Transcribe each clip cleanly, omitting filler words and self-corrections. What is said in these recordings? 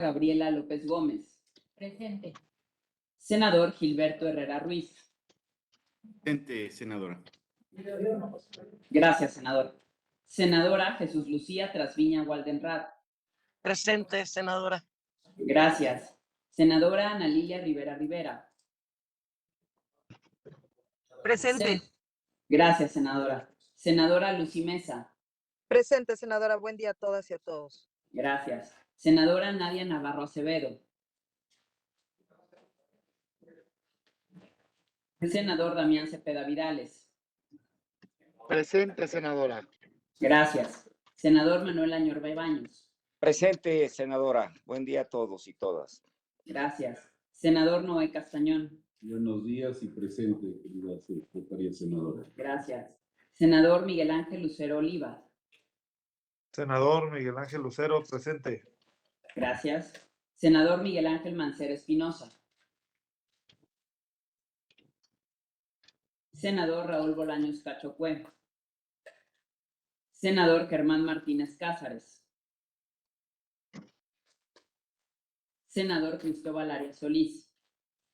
Gabriela López Gómez. Presente. Senador Gilberto Herrera Ruiz. Presente, senadora. Gracias, senador. Senadora Jesús Lucía Trasviña Waldenrath. Presente, senadora. Gracias. Senadora Ana Lilia Rivera Rivera. Presente. Gracias, senadora. Senadora Lucy Mesa. Presente, senadora. Buen día a todas y a todos. Gracias. Senadora Nadia Navarro Acevedo. Senador Damián Cepeda Vidales. Presente, senadora. Gracias. Senador Manuel Añorbe Baños. Presente, senadora. Buen día a todos y todas. Gracias. Senador Noé Castañón. Buenos días y presente, querida secretaria senadora. Gracias. Senador Miguel Ángel Lucero Oliva. Senador Miguel Ángel Lucero, presente. Gracias. Senador Miguel Ángel Mancera Espinosa. Senador Raúl Bolaños Cachocue. Senador Germán Martínez Cázares. Senador Cristóbal Arias Solís.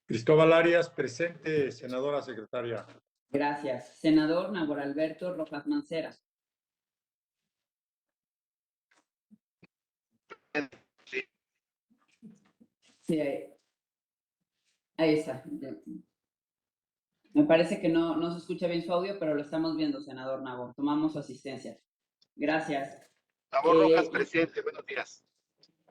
Cristóbal Arias, presente, senadora secretaria. Gracias. Senador Nabor Alberto Rojas Mancera. Sí, ahí está. Me parece que no se escucha bien su audio, pero lo estamos viendo, senador Nabor. Tomamos su asistencia. Gracias. Nabor Rojas, presente. Buenos días.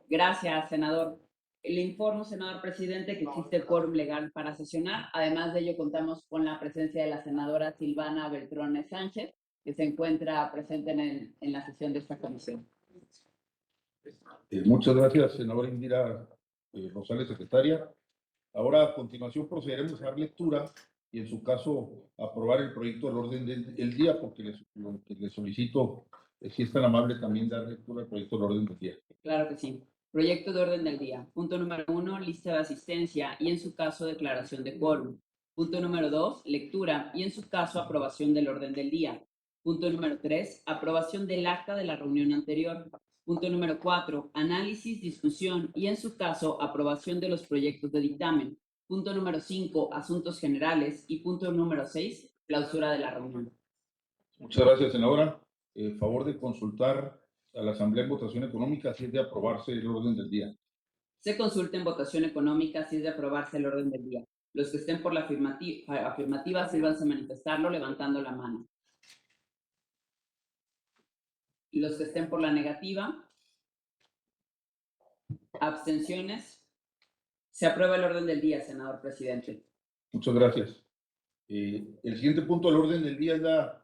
Gracias, senador. Le informo, senador presidente, que existe quórum legal para sesionar. Además de ello, contamos con la presencia de la senadora Silvana Beltrones Sánchez, que se encuentra presente en la sesión de esta comisión. Muchas gracias, senadora Indira Rosales, secretaria. Ahora, a continuación, procederemos a dar lectura y, en su caso, aprobar el proyecto del orden del día, porque le solicito, si es tan amable, también dar lectura al proyecto del orden del día. Claro que sí. Proyecto de orden del día. Punto número 1, lista de asistencia y, en su caso, declaración de quórum. Punto número 2, lectura y, en su caso, aprobación del orden del día. Punto número 3, aprobación del acta de la reunión anterior. Punto número 4, análisis, discusión y, en su caso, aprobación de los proyectos de dictamen. Punto número 5, asuntos generales. Y punto número 6, clausura de la reunión. Muchas gracias, senadora. Favor de consultar a la Asamblea en votación económica si es de aprobarse el orden del día. Se consulta en votación económica si es de aprobarse el orden del día. Los que estén por la afirmativa, sírvanse a manifestarlo levantando la mano. Los que estén por la negativa, abstenciones. Se aprueba el orden del día, senador presidente. Muchas gracias. El siguiente punto del orden del día es la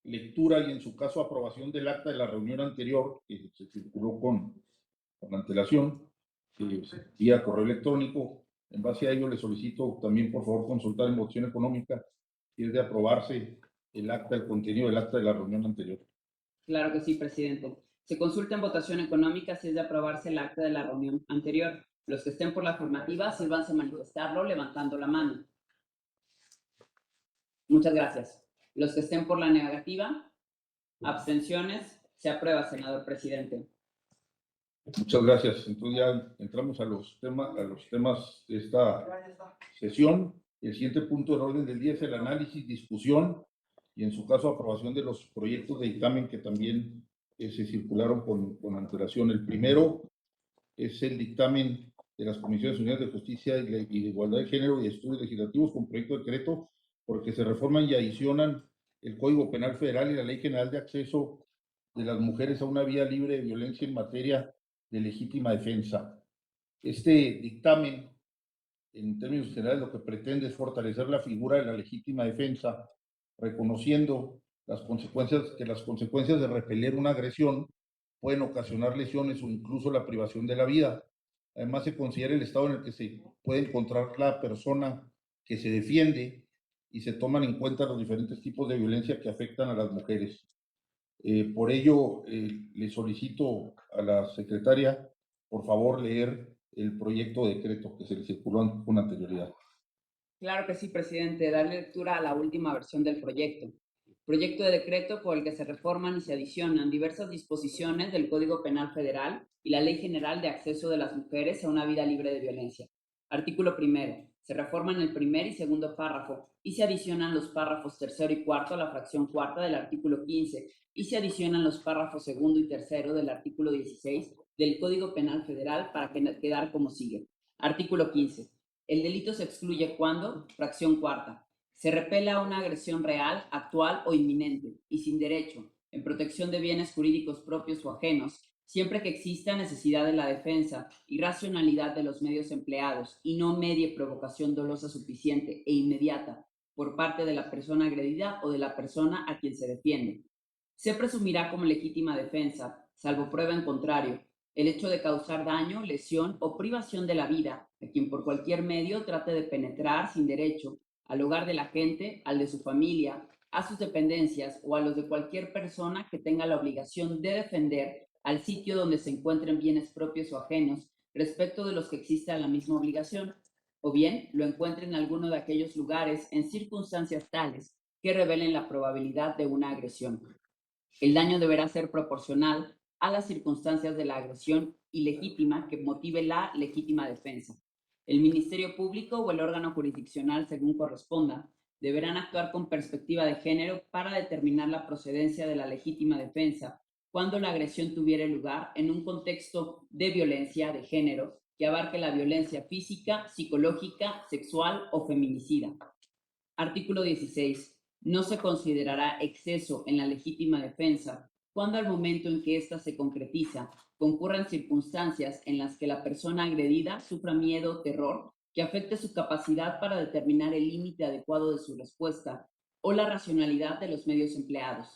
lectura y, en su caso, aprobación del acta de la reunión anterior, que se circuló con antelación, vía correo electrónico. En base a ello, le solicito también, por favor, consultar en votación económica si es de aprobarse el acta, el contenido del acta de la reunión anterior. Claro que sí, presidente. Se consulta en votación económica si es de aprobarse el acta de la reunión anterior. Los que estén por la afirmativa, sírvanse a manifestarlo levantando la mano. Muchas gracias. Los que estén por la negativa, abstenciones, se aprueba, senador presidente. Muchas gracias. Entonces ya entramos a los temas de esta sesión. El siguiente punto del orden del día es el análisis, discusión y, en su caso, aprobación de los proyectos de dictamen que también se circularon con antelación. El primero es el dictamen de las Comisiones Unidas de Justicia y de Igualdad de Género y Estudios Legislativos con proyecto de decreto porque se reforman y adicionan el Código Penal Federal y la Ley General de Acceso de las Mujeres a una vía libre de violencia en materia de legítima defensa. Este dictamen, en términos generales, lo que pretende es fortalecer la figura de la legítima defensa, reconociendo las consecuencias de repeler una agresión pueden ocasionar lesiones o incluso la privación de la vida. Además, se considera el estado en el que se puede encontrar la persona que se defiende y se toman en cuenta los diferentes tipos de violencia que afectan a las mujeres. Por ello, le solicito a la secretaria, por favor, leer el proyecto de decreto que se le circuló con anterioridad. Claro que sí, presidente. Darle lectura a la última versión del proyecto. Proyecto de decreto por el que se reforman y se adicionan diversas disposiciones del Código Penal Federal y la Ley General de Acceso de las Mujeres a una vida libre de violencia. Artículo primero. Se reforman el primer y segundo párrafo y se adicionan los párrafos tercero y cuarto a la fracción cuarta del artículo 15 y se adicionan los párrafos segundo y tercero del artículo 16 del Código Penal Federal para quedar como sigue. Artículo 15. El delito se excluye cuando, fracción cuarta, se repela una agresión real, actual o inminente y sin derecho, en protección de bienes jurídicos propios o ajenos, siempre que exista necesidad de la defensa y racionalidad de los medios empleados y no medie provocación dolosa suficiente e inmediata por parte de la persona agredida o de la persona a quien se defiende. Se presumirá como legítima defensa, salvo prueba en contrario, el hecho de causar daño, lesión o privación de la vida a quien por cualquier medio trate de penetrar sin derecho al hogar de la gente, al de su familia, a sus dependencias o a los de cualquier persona que tenga la obligación de defender al sitio donde se encuentren bienes propios o ajenos respecto de los que exista la misma obligación, o bien lo encuentre en alguno de aquellos lugares en circunstancias tales que revelen la probabilidad de una agresión. El daño deberá ser proporcional a las circunstancias de la agresión ilegítima que motive la legítima defensa. El Ministerio Público o el órgano jurisdiccional, según corresponda, deberán actuar con perspectiva de género para determinar la procedencia de la legítima defensa cuando la agresión tuviera lugar en un contexto de violencia de género que abarque la violencia física, psicológica, sexual o feminicida. Artículo 16. No se considerará exceso en la legítima defensa cuando al momento en que ésta se concretiza concurran circunstancias en las que la persona agredida sufra miedo o terror que afecte su capacidad para determinar el límite adecuado de su respuesta o la racionalidad de los medios empleados.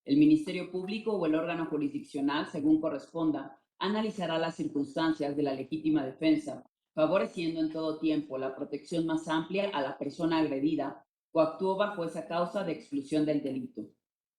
El Ministerio Público o el órgano jurisdiccional, según corresponda, analizará las circunstancias de la legítima defensa, favoreciendo en todo tiempo la protección más amplia a la persona agredida o actuó bajo esa causa de exclusión del delito.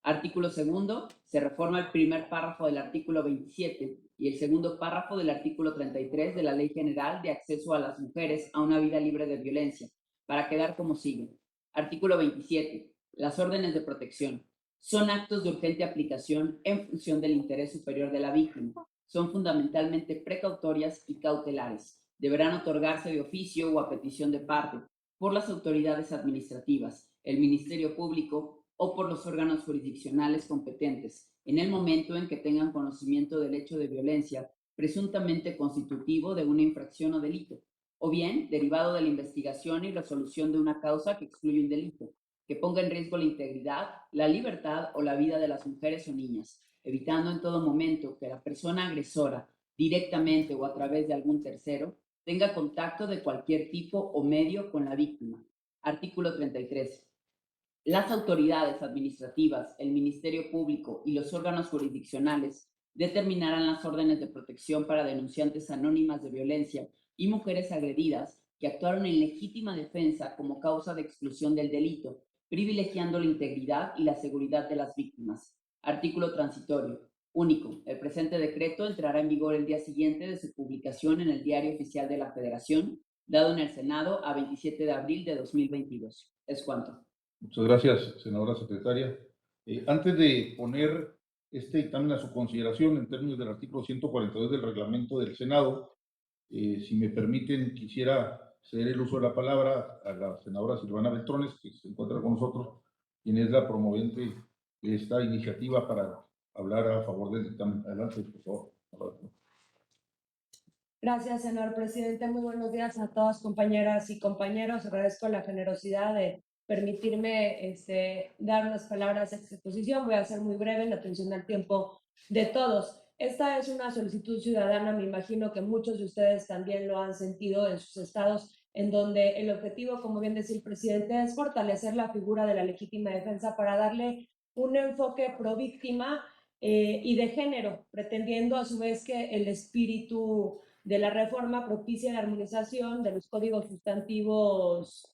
Artículo segundo. Se reforma el primer párrafo del artículo 27 y el segundo párrafo del artículo 33 de la Ley General de Acceso a las Mujeres a una vida libre de violencia, para quedar como sigue. Artículo 27. Las órdenes de protección son actos de urgente aplicación en función del interés superior de la víctima. Son fundamentalmente precautorias y cautelares. Deberán otorgarse de oficio o a petición de parte por las autoridades administrativas, el Ministerio Público o por los órganos jurisdiccionales competentes, en el momento en que tengan conocimiento del hecho de violencia presuntamente constitutivo de una infracción o delito, o bien derivado de la investigación y resolución de una causa que excluye un delito, que ponga en riesgo la integridad, la libertad o la vida de las mujeres o niñas, evitando en todo momento que la persona agresora, directamente o a través de algún tercero, tenga contacto de cualquier tipo o medio con la víctima. Artículo 33. Las autoridades administrativas, el Ministerio Público y los órganos jurisdiccionales determinarán las órdenes de protección para denunciantes anónimas de violencia y mujeres agredidas que actuaron en legítima defensa como causa de exclusión del delito, privilegiando la integridad y la seguridad de las víctimas. Artículo transitorio. Único. El presente decreto entrará en vigor el día siguiente de su publicación en el Diario Oficial de la Federación, dado en el Senado a 27 de abril de 2022. Es cuanto. Muchas gracias, senadora secretaria. Antes de poner este dictamen a su consideración en términos del artículo 142 del reglamento del Senado, si me permiten, quisiera ceder el uso de la palabra a la senadora Silvana Beltrones, que se encuentra con nosotros, quien es la promovente de esta iniciativa para hablar a favor del dictamen. Adelante, por favor. Gracias, señor presidente. Muy buenos días a todas compañeras y compañeros. Agradezco la generosidad de permitirme dar unas palabras de exposición. Voy a ser muy breve en atención al tiempo de todos. Esta es una solicitud ciudadana, me imagino que muchos de ustedes también lo han sentido en sus estados, en donde el objetivo, como bien decía el presidente, es fortalecer la figura de la legítima defensa para darle un enfoque pro víctima y de género, pretendiendo a su vez que el espíritu de la reforma propicie la armonización de los códigos sustantivos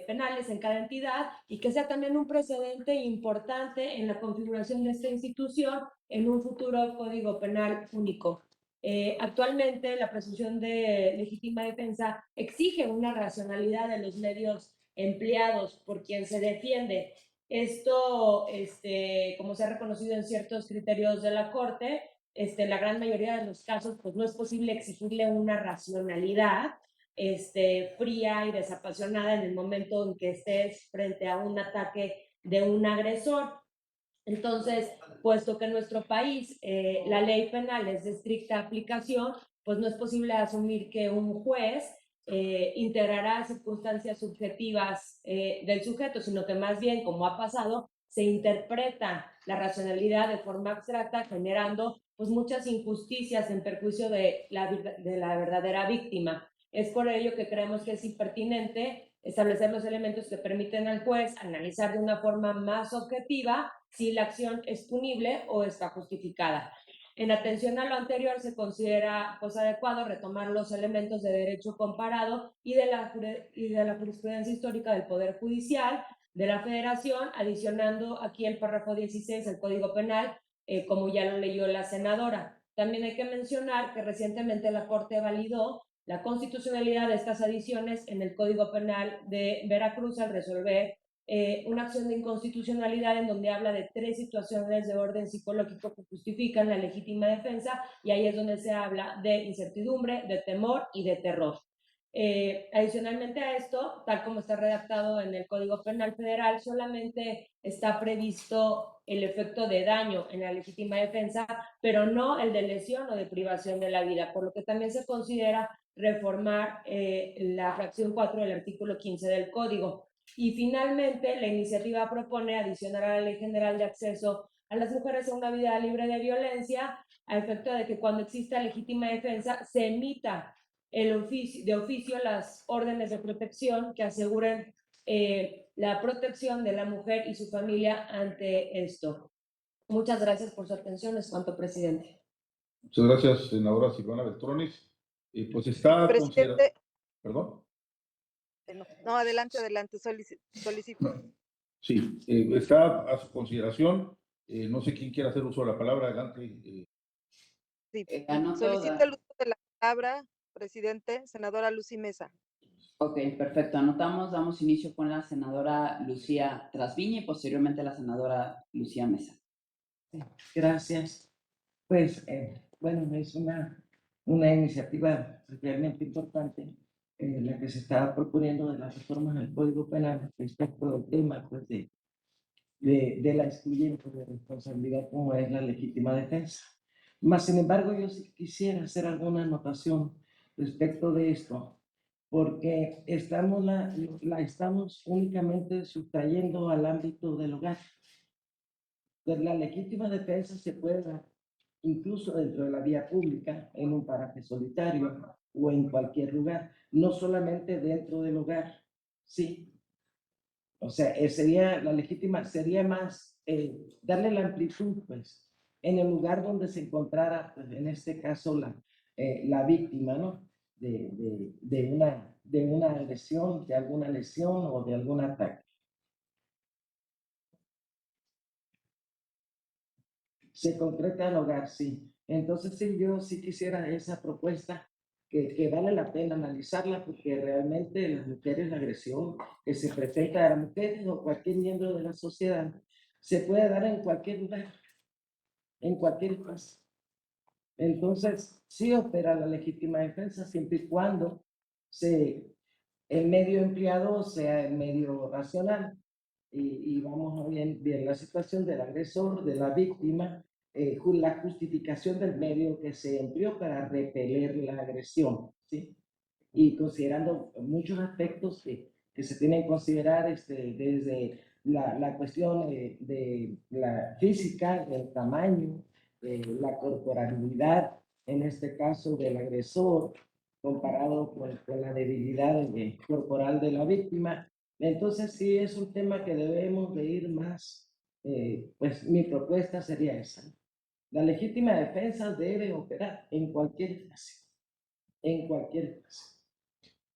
penales en cada entidad y que sea también un precedente importante en la configuración de esta institución en un futuro código penal único. Actualmente la presunción de legítima defensa exige una racionalidad de los medios empleados por quien se defiende. Esto, como se ha reconocido en ciertos criterios de la Corte, en la gran mayoría de los casos, pues no es posible exigirle una racionalidad fría y desapasionada en el momento en que estés frente a un ataque de un agresor. Entonces, puesto que en nuestro país la ley penal es de estricta aplicación, pues no es posible asumir que un juez integrará circunstancias subjetivas del sujeto, sino que más bien, como ha pasado, se interpreta la racionalidad de forma abstracta, generando pues muchas injusticias en perjuicio de la verdadera víctima. Es por ello que creemos que es impertinente establecer los elementos que permiten al juez analizar de una forma más objetiva si la acción es punible o está justificada. En atención a lo anterior, se considera pues, adecuado retomar los elementos de derecho comparado y de la jurisprudencia histórica del Poder Judicial de la Federación, adicionando aquí el párrafo 16 del Código Penal, como ya lo leyó la senadora. También hay que mencionar que recientemente la Corte validó la constitucionalidad de estas adiciones en el Código Penal de Veracruz al resolver una acción de inconstitucionalidad en donde habla de 3 situaciones de orden psicológico que justifican la legítima defensa, y ahí es donde se habla de incertidumbre, de temor y de terror. Adicionalmente a esto, tal como está redactado en el Código Penal Federal, solamente está previsto el efecto de daño en la legítima defensa, pero no el de lesión o de privación de la vida, por lo que también se considera reformar la fracción 4 del artículo 15 del Código. Y finalmente, la iniciativa propone adicionar a la Ley General de Acceso a las mujeres a una vida libre de violencia, a efecto de que cuando exista legítima defensa se emita de oficio las órdenes de protección que aseguren la protección de la mujer y su familia ante esto. Muchas gracias por su atención. Es cuanto, presidente. Muchas gracias, senadora Silvana Beltrones. Pues está Presidente, Perdón. no, adelante, solicito. Sí, está a su consideración. No sé quién quiere hacer uso de la palabra. Adelante. Sí. Anoto, Solicito el uso de la palabra, presidente, senadora Lucy Mesa. Ok, perfecto. Anotamos, damos inicio con la senadora Lucía Trasviña y posteriormente la senadora Lucía Mesa. Gracias. Pues, bueno, es una iniciativa realmente importante la que se está proponiendo de las reformas al Código Penal respecto al tema pues, de la excluyente de responsabilidad como es la legítima defensa. Más sin embargo, yo sí quisiera hacer alguna anotación respecto de esto, porque la estamos únicamente sustrayendo al ámbito del hogar. Pues la legítima defensa se puede dar incluso dentro de la vía pública, en un paraje solitario o en cualquier lugar, no solamente dentro del hogar, sí. O sea, la legítima sería más darle la amplitud, pues, en el lugar donde se encontrara, pues, en este caso, la víctima, ¿no? De una agresión, de alguna lesión o de algún ataque. Se concreta al hogar, sí. Entonces, sí, yo sí quisiera esa propuesta, que vale la pena analizarla, porque realmente las mujeres, la agresión que se presenta a las mujeres o cualquier miembro de la sociedad, se puede dar en cualquier lugar, en cualquier espacio. Entonces, sí opera la legítima defensa, siempre y cuando el medio empleado sea el medio racional. Y vamos a ver la situación del agresor, de la víctima, la justificación del medio que se empleó para repeler la agresión, ¿sí? Y considerando muchos aspectos que se tienen que considerar desde la cuestión de la física, del tamaño, la corporalidad, en este caso del agresor, comparado con la debilidad corporal de la víctima. Entonces sí es un tema que debemos de ir más, pues mi propuesta sería esa. La legítima defensa debe operar en cualquier espacio, en cualquier espacio.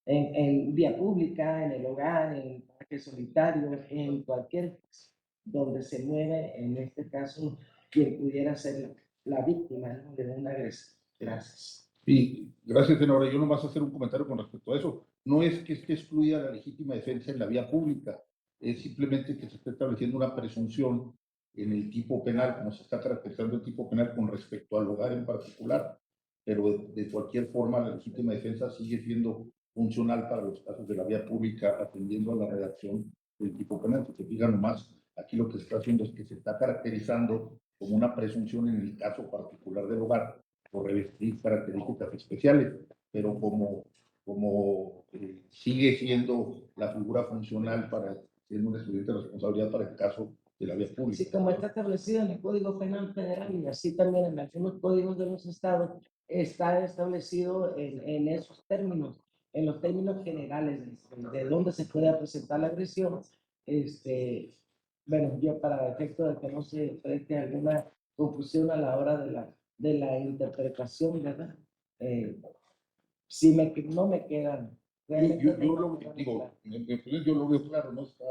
En vía pública, en el hogar, en parque solitario, en cualquier espacio donde se mueve, en este caso, quien pudiera ser la víctima, ¿no?, de una agresión. Gracias. Sí, gracias, senadora. Yo nomás hacer un comentario con respecto a eso. No es que esté excluida la legítima defensa en la vía pública. es simplemente que se está estableciendo una presunción en el tipo penal, como se está caracterizando el tipo penal con respecto al hogar en particular, pero de cualquier forma la legítima defensa sigue siendo funcional para los casos de la vía pública, atendiendo a la redacción del tipo penal. Si se fijan nomás, aquí lo que se está haciendo es que se está caracterizando como una presunción en el caso particular del hogar por revestir características especiales, pero como sigue siendo la figura funcional para siendo un estudiante de responsabilidad para el caso de la vía pública. Sí, como está establecido en el Código Penal Federal y así también en algunos códigos de los estados, está establecido en esos términos, en los términos generales de dónde se puede presentar la agresión. Bueno, yo para efecto de que no se preste alguna confusión a la hora de la interpretación, ¿verdad? Sí no me quedan. Yo lo digo, yo lo veo claro, no está.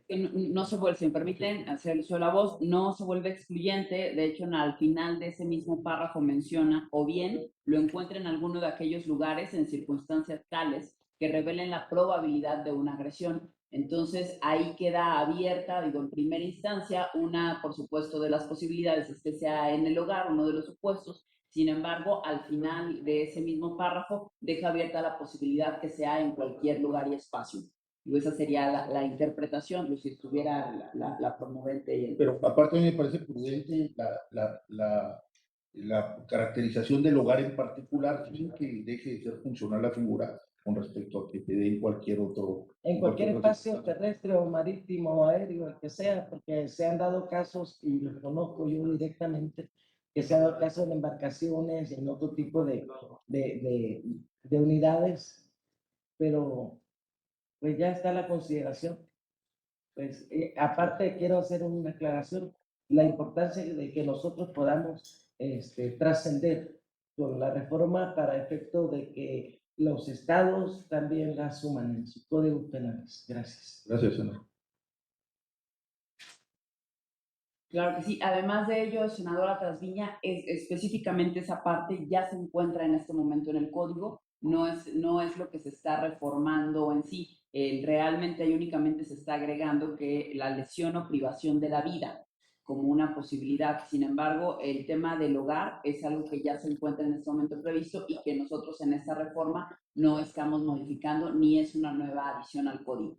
No se vuelve, si me permiten hacer el uso de la voz, no se vuelve excluyente. De hecho, al final de ese mismo párrafo menciona, o bien lo encuentra en alguno de aquellos lugares en circunstancias tales que revelen la probabilidad de una agresión. Entonces, ahí queda abierta, digo, en primera instancia, una, por supuesto, de las posibilidades es que sea en el hogar, uno de los supuestos. Sin embargo, al final de ese mismo párrafo, deja abierta la posibilidad que sea en cualquier lugar y espacio. Y esa sería la interpretación, si estuviera la promovente. Y Pero aparte me parece prudente la caracterización del hogar en particular, sin que deje de ser funcional la figura con respecto a que te den cualquier otro. En cualquier espacio terrestre o marítimo o aéreo, el que sea, porque se han dado casos, y los conozco yo directamente, que se han dado casos en embarcaciones y en otro tipo de unidades, pero pues ya está la consideración. Pues aparte quiero hacer una aclaración, la importancia de que nosotros podamos trascender con la reforma para efecto de que los estados también la asuman en sus códigos penales. Gracias. Gracias, senador. Claro que sí. Además de ello, senadora Trasviña, específicamente esa parte ya se encuentra en este momento en el código, no es lo que se está reformando en sí. Realmente ahí únicamente se está agregando que la lesión o privación de la vida como una posibilidad. Sin embargo, el tema del hogar es algo que ya se encuentra en este momento previsto y que nosotros en esta reforma no estamos modificando ni es una nueva adición al código.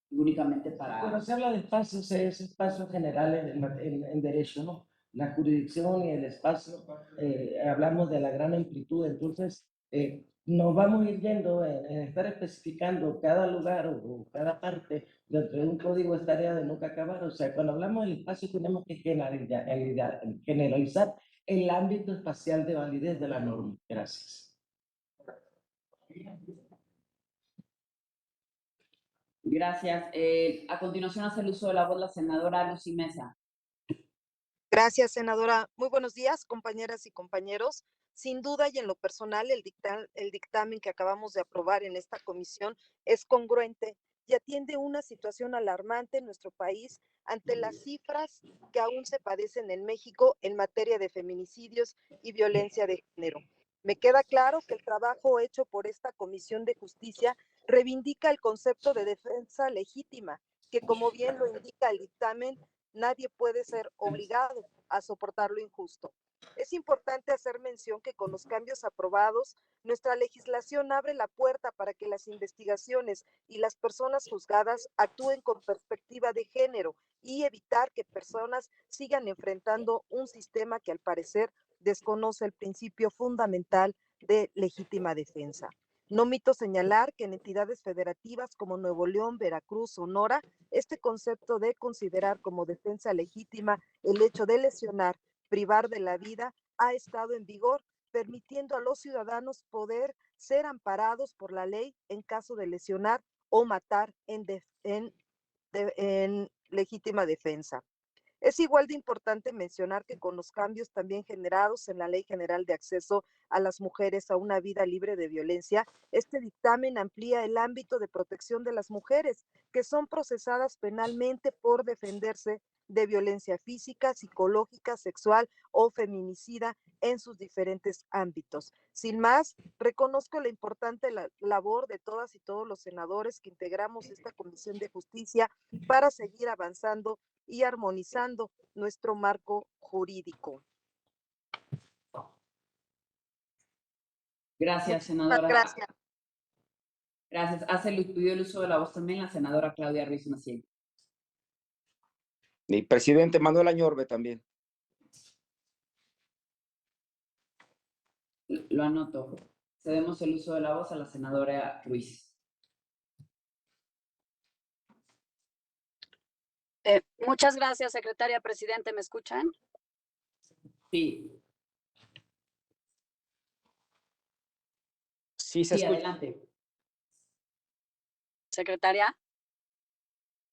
Únicamente para... Bueno, se habla de espacios, es espacios generales en derecho, ¿no? La jurisdicción y el espacio, hablamos de la gran amplitud, entonces nos vamos a ir yendo en estar especificando cada lugar o cada parte dentro de un código es tarea de nunca acabar. O sea, cuando hablamos del espacio tenemos que generalizar el ámbito espacial de validez de la norma. Gracias. Gracias. A continuación hace el uso de la voz la senadora Lucy Mesa. Gracias, senadora. Muy buenos días, compañeras y compañeros. Sin duda y en lo personal, el dictamen que acabamos de aprobar en esta comisión es congruente y atiende una situación alarmante en nuestro país ante las cifras que aún se padecen en México en materia de feminicidios y violencia de género. Me queda claro que el trabajo hecho por esta Comisión de Justicia reivindica el concepto de defensa legítima, que como bien lo indica el dictamen, nadie puede ser obligado a soportar lo injusto. Es importante hacer mención que con los cambios aprobados, nuestra legislación abre la puerta para que las investigaciones y las personas juzgadas actúen con perspectiva de género y evitar que personas sigan enfrentando un sistema que al parecer desconoce el principio fundamental de legítima defensa. No omito señalar que en entidades federativas como Nuevo León, Veracruz, Sonora, este concepto de considerar como defensa legítima el hecho de lesionar, privar de la vida, ha estado en vigor, permitiendo a los ciudadanos poder ser amparados por la ley en caso de lesionar o matar en legítima defensa. Es igual de importante mencionar que con los cambios también generados en la Ley General de Acceso a las Mujeres a una Vida Libre de Violencia, este dictamen amplía el ámbito de protección de las mujeres que son procesadas penalmente por defenderse de violencia física, psicológica, sexual o feminicida en sus diferentes ámbitos. Sin más, reconozco la importante labor de todas y todos los senadores que integramos esta Comisión de Justicia para seguir avanzando y armonizando nuestro marco jurídico. Gracias, Muchísimas senadora. gracias. Gracias. Pidió el uso de la voz también la senadora Claudia Ruiz Massieu. Mi presidente Manuel Añorbe también. Lo anoto. Cedemos el uso de la voz a la senadora Ruiz. Muchas gracias, secretaria presidente. ¿Me escuchan? Sí. Sí, se Sí, escucha. adelante. Secretaria.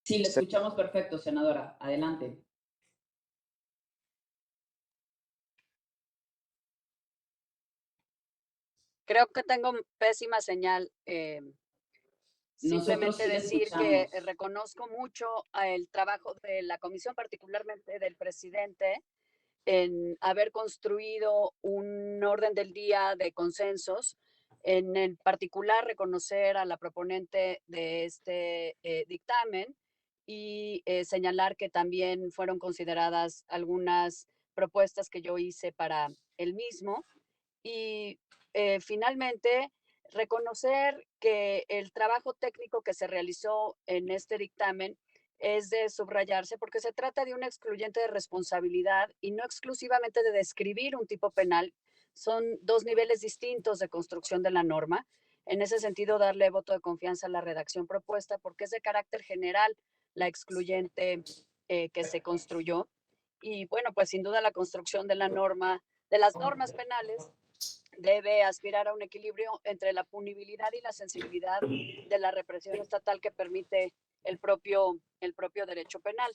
Sí, le escuchamos perfecto, senadora. Adelante. Creo que tengo pésima señal. Nosotros Simplemente sí le decir que escuchamos. reconozco mucho el trabajo de la comisión, particularmente del presidente, en haber construido un orden del día de consensos. En el particular, reconocer a la proponente de este dictamen y señalar que también fueron consideradas algunas propuestas que yo hice para el mismo. Y finalmente, reconocer que el trabajo técnico que se realizó en este dictamen es de subrayarse porque se trata de un excluyente de responsabilidad y no exclusivamente de describir un tipo penal. Son dos niveles distintos de construcción de la norma. En ese sentido, darle voto de confianza a la redacción propuesta porque es de carácter general la excluyente que se construyó. Y bueno, pues sin duda la construcción de la norma, de las normas penales, debe aspirar a un equilibrio entre la punibilidad y la sensibilidad de la represión estatal que permite el propio derecho penal.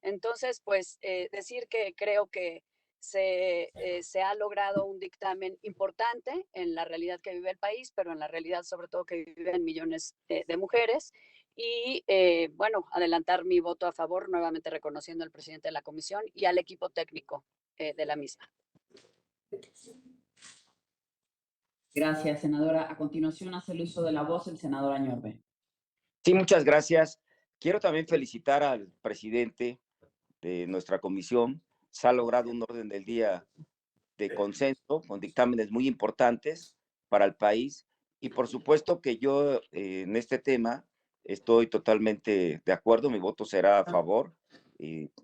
Entonces, pues decir que creo que se ha logrado un dictamen importante en la realidad que vive el país, pero en la realidad sobre todo que viven millones de mujeres. Y bueno, adelantar mi voto a favor, nuevamente reconociendo al presidente de la comisión y al equipo técnico de la misma. Gracias, senadora. A continuación hace el uso de la voz el senador Añorbe. Sí, muchas gracias. Quiero también felicitar al presidente de nuestra comisión. Se ha logrado un orden del día de consenso con dictámenes muy importantes para el país y por supuesto que yo en este tema estoy totalmente de acuerdo, mi voto será a favor.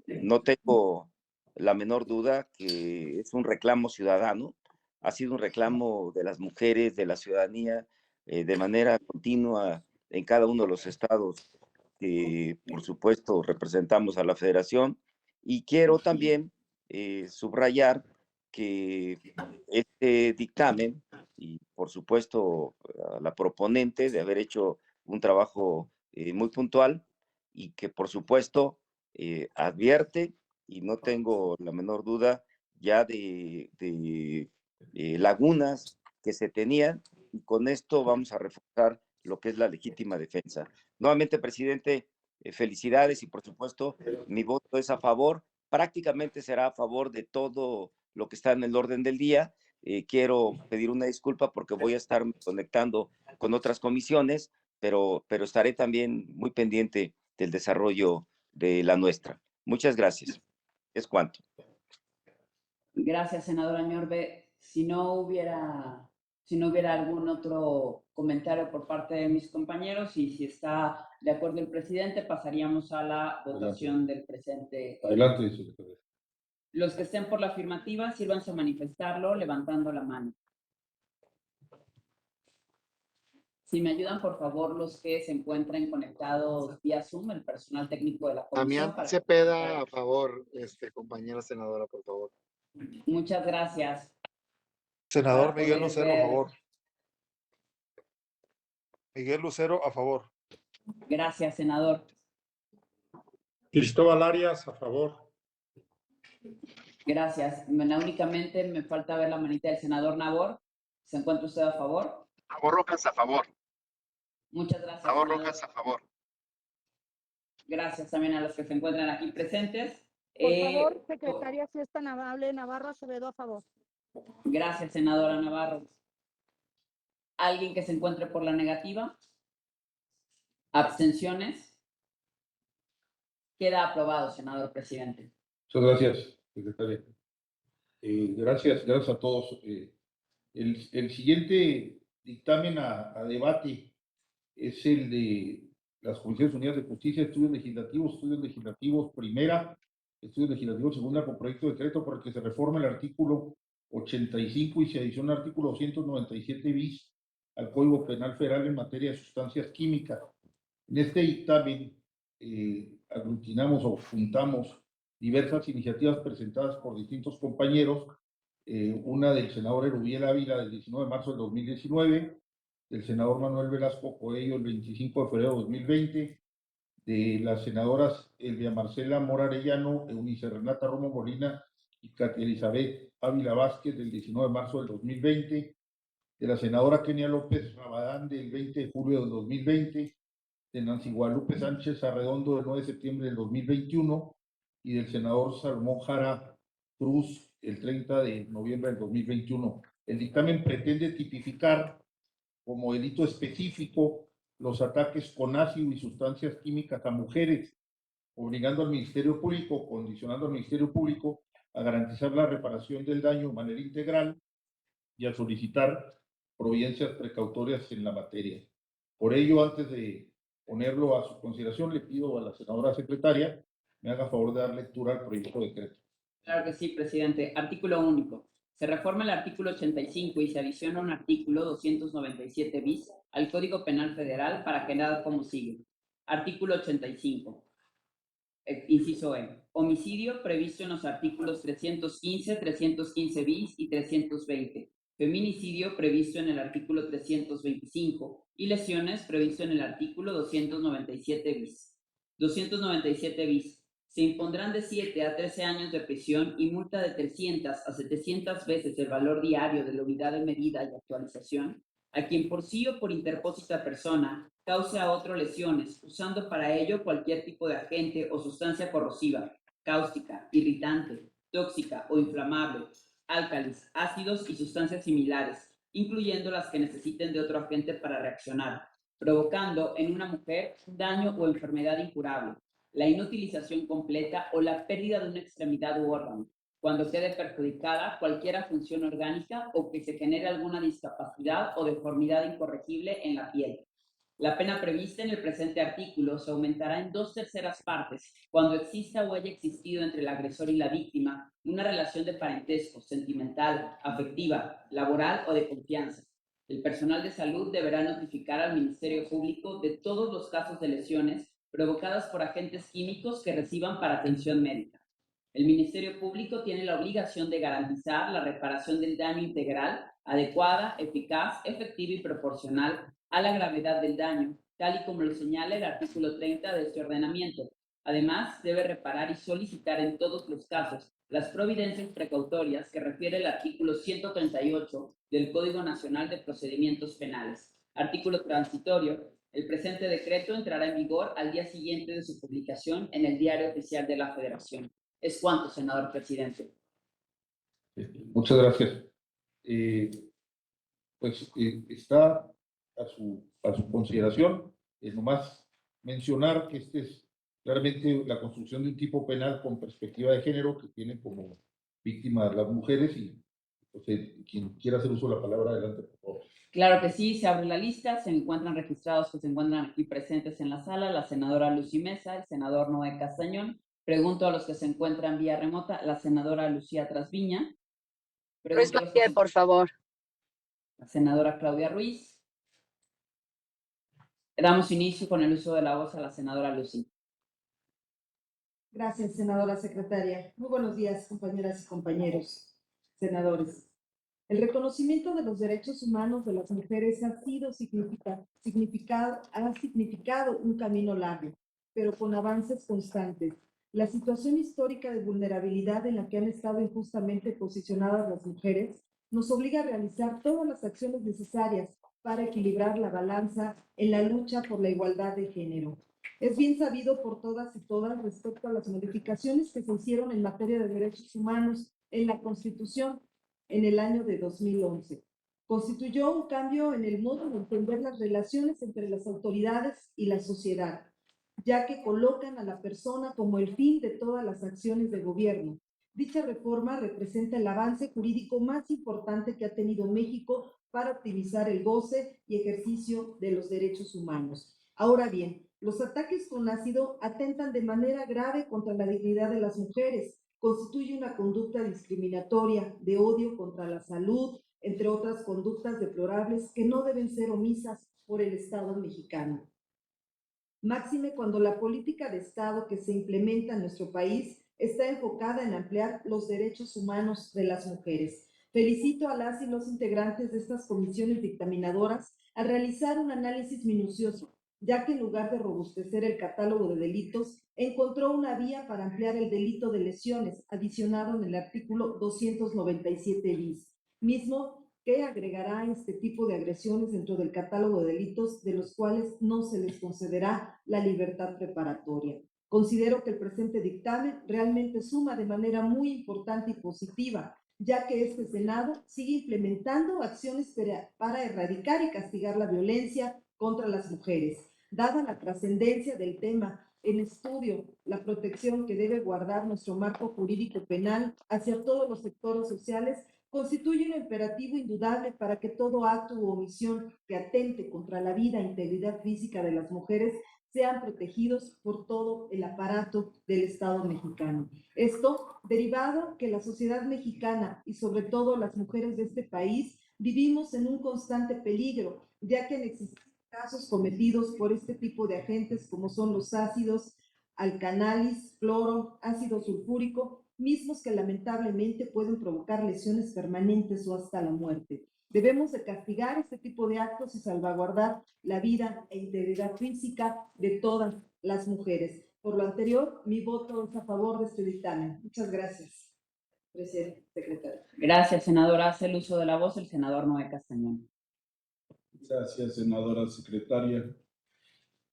No tengo la menor duda que es un reclamo ciudadano, ha sido un reclamo de las mujeres, de la ciudadanía, de manera continua en cada uno de los estados que por supuesto representamos a la federación. Y quiero también subrayar que este dictamen y por supuesto a la proponente de haber hecho un trabajo muy puntual y que por supuesto advierte y no tengo la menor duda ya de lagunas que se tenían y con esto vamos a reforzar lo que es la legítima defensa. Nuevamente, presidente, felicidades y por supuesto mi voto es a favor, prácticamente será a favor de todo lo que está en el orden del día. Quiero pedir una disculpa porque voy a estar conectando con otras comisiones, pero estaré también muy pendiente del desarrollo de la nuestra. Muchas gracias. Es cuanto. Gracias, senador Añorbe. Si no hubiera algún otro comentario por parte de mis compañeros y si está de acuerdo el presidente, pasaríamos a la votación del presente. Adelante, secretaria. Los que estén por la afirmativa, sírvanse a manifestarlo levantando la mano. Si me ayudan, por favor, los que se encuentren conectados vía Zoom, el personal técnico de la comisión. Damián Cepeda, a favor, compañera senadora, por favor. Muchas gracias. Senador Para Miguel poder Lucero, a ver. favor. Miguel Lucero, a favor. Gracias, senador. Cristóbal Arias, a favor. Gracias. Únicamente me falta ver la manita del senador Nabor. ¿Se encuentra usted a favor? Nabor Rojas, a favor. Muchas gracias, Nabor senador. Rojas, a favor. Gracias también a los que se encuentran aquí presentes. Por favor, secretaria, si es tan amable, Navarro Acevedo, a favor. Gracias, senadora Navarro. ¿Alguien que se encuentre por la negativa? ¿Abstenciones? Queda aprobado, senador presidente. Muchas gracias, secretaria. Gracias a todos. El siguiente dictamen a debate es el de las Comisiones Unidas de Justicia, estudios legislativos primera, estudios legislativos segunda, con proyecto de decreto por el que se reforma el artículo 85 y se adiciona el artículo 297 bis al Código Penal Federal en materia de sustancias químicas. En este dictamen aglutinamos o juntamos diversas iniciativas presentadas por distintos compañeros, una del senador Erubiel Ávila del 19 de marzo del 2019, del senador Manuel Velasco Coello el 25 de febrero de 2020, de las senadoras Elvia Marcela Mora Arellano, Eunice Renata Romo Molina y Katia Elizabeth Ávila Vázquez del 19 de marzo del 2020, de la senadora Kenia López Rabadán del 20 de julio del 2020, de Nancy Guadalupe Sánchez Arredondo del 9 de septiembre del 2021 y del senador Salomón Jara Cruz el 30 de noviembre del 2021. El dictamen pretende tipificar como delito específico los ataques con ácido y sustancias químicas a mujeres, obligando al Ministerio Público, condicionando al Ministerio Público a garantizar la reparación del daño de manera integral y a solicitar providencias precautorias en la materia. Por ello, antes de ponerlo a su consideración, le pido a la senadora secretaria me haga favor de dar lectura al proyecto de decreto. Claro que sí, presidente. Artículo único. Se reforma el artículo 85 y se adiciona un artículo 297 bis al Código Penal Federal para quedar como sigue. Artículo 85. Inciso E. Homicidio previsto en los artículos 315, 315 bis y 320. Feminicidio previsto en el artículo 325 y lesiones previsto en el artículo 297 bis. 297 bis. Se impondrán de 7 a 13 años de prisión y multa de 300 a 700 veces el valor diario de la unidad de medida y actualización a quien por sí o por interpósita persona cause a otro lesiones, usando para ello cualquier tipo de agente o sustancia corrosiva, cáustica, irritante, tóxica o inflamable, álcalis, ácidos y sustancias similares, incluyendo las que necesiten de otro agente para reaccionar, provocando en una mujer daño o enfermedad incurable, la inutilización completa o la pérdida de una extremidad u órgano, cuando quede perjudicada cualquier función orgánica o que se genere alguna discapacidad o deformidad incorregible en la piel. La pena prevista en el presente artículo se aumentará en 2/3 partes cuando exista o haya existido entre el agresor y la víctima una relación de parentesco, sentimental, afectiva, laboral o de confianza. El personal de salud deberá notificar al Ministerio Público de todos los casos de lesiones provocadas por agentes químicos que reciban para atención médica. El Ministerio Público tiene la obligación de garantizar la reparación del daño integral, adecuada, eficaz, efectiva y proporcional a la gravedad del daño, tal y como lo señala el artículo 30 de este ordenamiento. Además, debe reparar y solicitar en todos los casos las providencias precautorias que refiere el artículo 138 del Código Nacional de Procedimientos Penales. Artículo transitorio. El presente decreto entrará en vigor al día siguiente de su publicación en el Diario Oficial de la Federación. Es cuanto, senador presidente. Muchas gracias. Está a su consideración. Nomás mencionar que este es claramente la construcción de un tipo penal con perspectiva de género que tiene como víctima a las mujeres y quien quiera hacer uso de la palabra, adelante, por favor. Claro que sí, se abre la lista, se encuentran registrados que se encuentran aquí presentes en la sala, la senadora Lucy Mesa, el senador Noé Castañón. Pregunto a los que se encuentran vía remota, la senadora Lucía Trasviña. Por favor. La senadora Claudia Ruiz. Damos inicio con el uso de la voz a la senadora Lucy. Gracias, senadora secretaria. Muy buenos días, compañeras y compañeros senadores. El reconocimiento de los derechos humanos de las mujeres ha significado un camino largo, pero con avances constantes. La situación histórica de vulnerabilidad en la que han estado injustamente posicionadas las mujeres nos obliga a realizar todas las acciones necesarias para equilibrar la balanza en la lucha por la igualdad de género. Es bien sabido por todas y todas respecto a las modificaciones que se hicieron en materia de derechos humanos en la Constitución en el año de 2011. Constituyó un cambio en el modo de entender las relaciones entre las autoridades y la sociedad, ya que colocan a la persona como el fin de todas las acciones de gobierno. Dicha reforma representa el avance jurídico más importante que ha tenido México para optimizar el goce y ejercicio de los derechos humanos. Ahora bien, los ataques con ácido atentan de manera grave contra la dignidad de las mujeres, constituye una conducta discriminatoria, de odio contra la salud, entre otras conductas deplorables que no deben ser omisas por el Estado mexicano. Máxime cuando la política de Estado que se implementa en nuestro país está enfocada en ampliar los derechos humanos de las mujeres. Felicito a las y los integrantes de estas comisiones dictaminadoras al realizar un análisis minucioso, ya que en lugar de robustecer el catálogo de delitos, encontró una vía para ampliar el delito de lesiones, adicionado en el artículo 297 bis, mismo que agregará este tipo de agresiones dentro del catálogo de delitos de los cuales no se les concederá la libertad preparatoria. Considero que el presente dictamen realmente suma de manera muy importante y positiva, ya que este Senado sigue implementando acciones para erradicar y castigar la violencia contra las mujeres. Dada la trascendencia del tema en estudio, la protección que debe guardar nuestro marco jurídico penal hacia todos los sectores sociales, constituye un imperativo indudable para que todo acto u omisión que atente contra la vida e integridad física de las mujeres sean protegidos por todo el aparato del Estado mexicano. Esto derivado que la sociedad mexicana y sobre todo las mujeres de este país vivimos en un constante peligro, ya que existen casos cometidos por este tipo de agentes como son los ácidos alcanalis, cloro, ácido sulfúrico, mismos que lamentablemente pueden provocar lesiones permanentes o hasta la muerte. Debemos de castigar este tipo de actos y salvaguardar la vida e integridad física de todas las mujeres. Por lo anterior, mi voto es a favor de este dictamen. Muchas gracias, presidente, secretario. Gracias, senadora. Hace el uso de la voz el senador Noé Castañón. Gracias, senadora secretaria.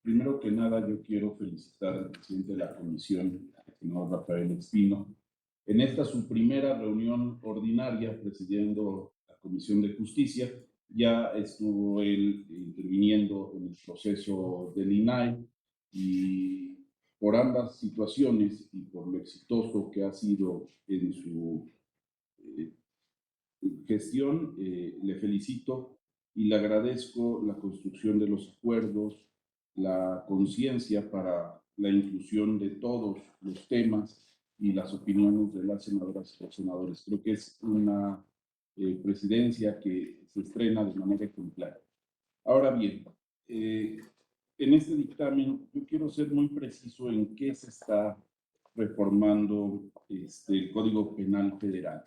Primero que nada, yo quiero felicitar al presidente de la comisión, el senador Rafael Espino, en esta su primera reunión ordinaria presidiendo la Comisión de Justicia. Ya estuvo él interviniendo en el proceso del INAI y por ambas situaciones y por lo exitoso que ha sido en su gestión, le felicito y le agradezco la construcción de los acuerdos, la conciencia para la inclusión de todos los temas y las opiniones de las senadoras y los senadores. Creo que es una presidencia que se estrena de manera ejemplar. Ahora bien, en este dictamen yo quiero ser muy preciso en qué se está reformando el Código Penal Federal.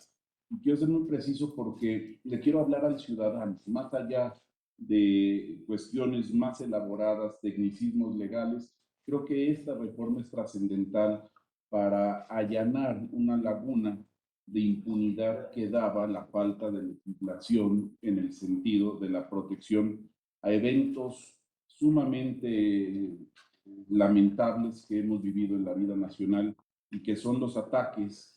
Y quiero ser muy preciso porque le quiero hablar al ciudadano, más allá de cuestiones más elaboradas, tecnicismos legales. Creo que esta reforma es trascendental para allanar una laguna de impunidad que daba la falta de legislación en el sentido de la protección a eventos sumamente lamentables que hemos vivido en la vida nacional y que son los ataques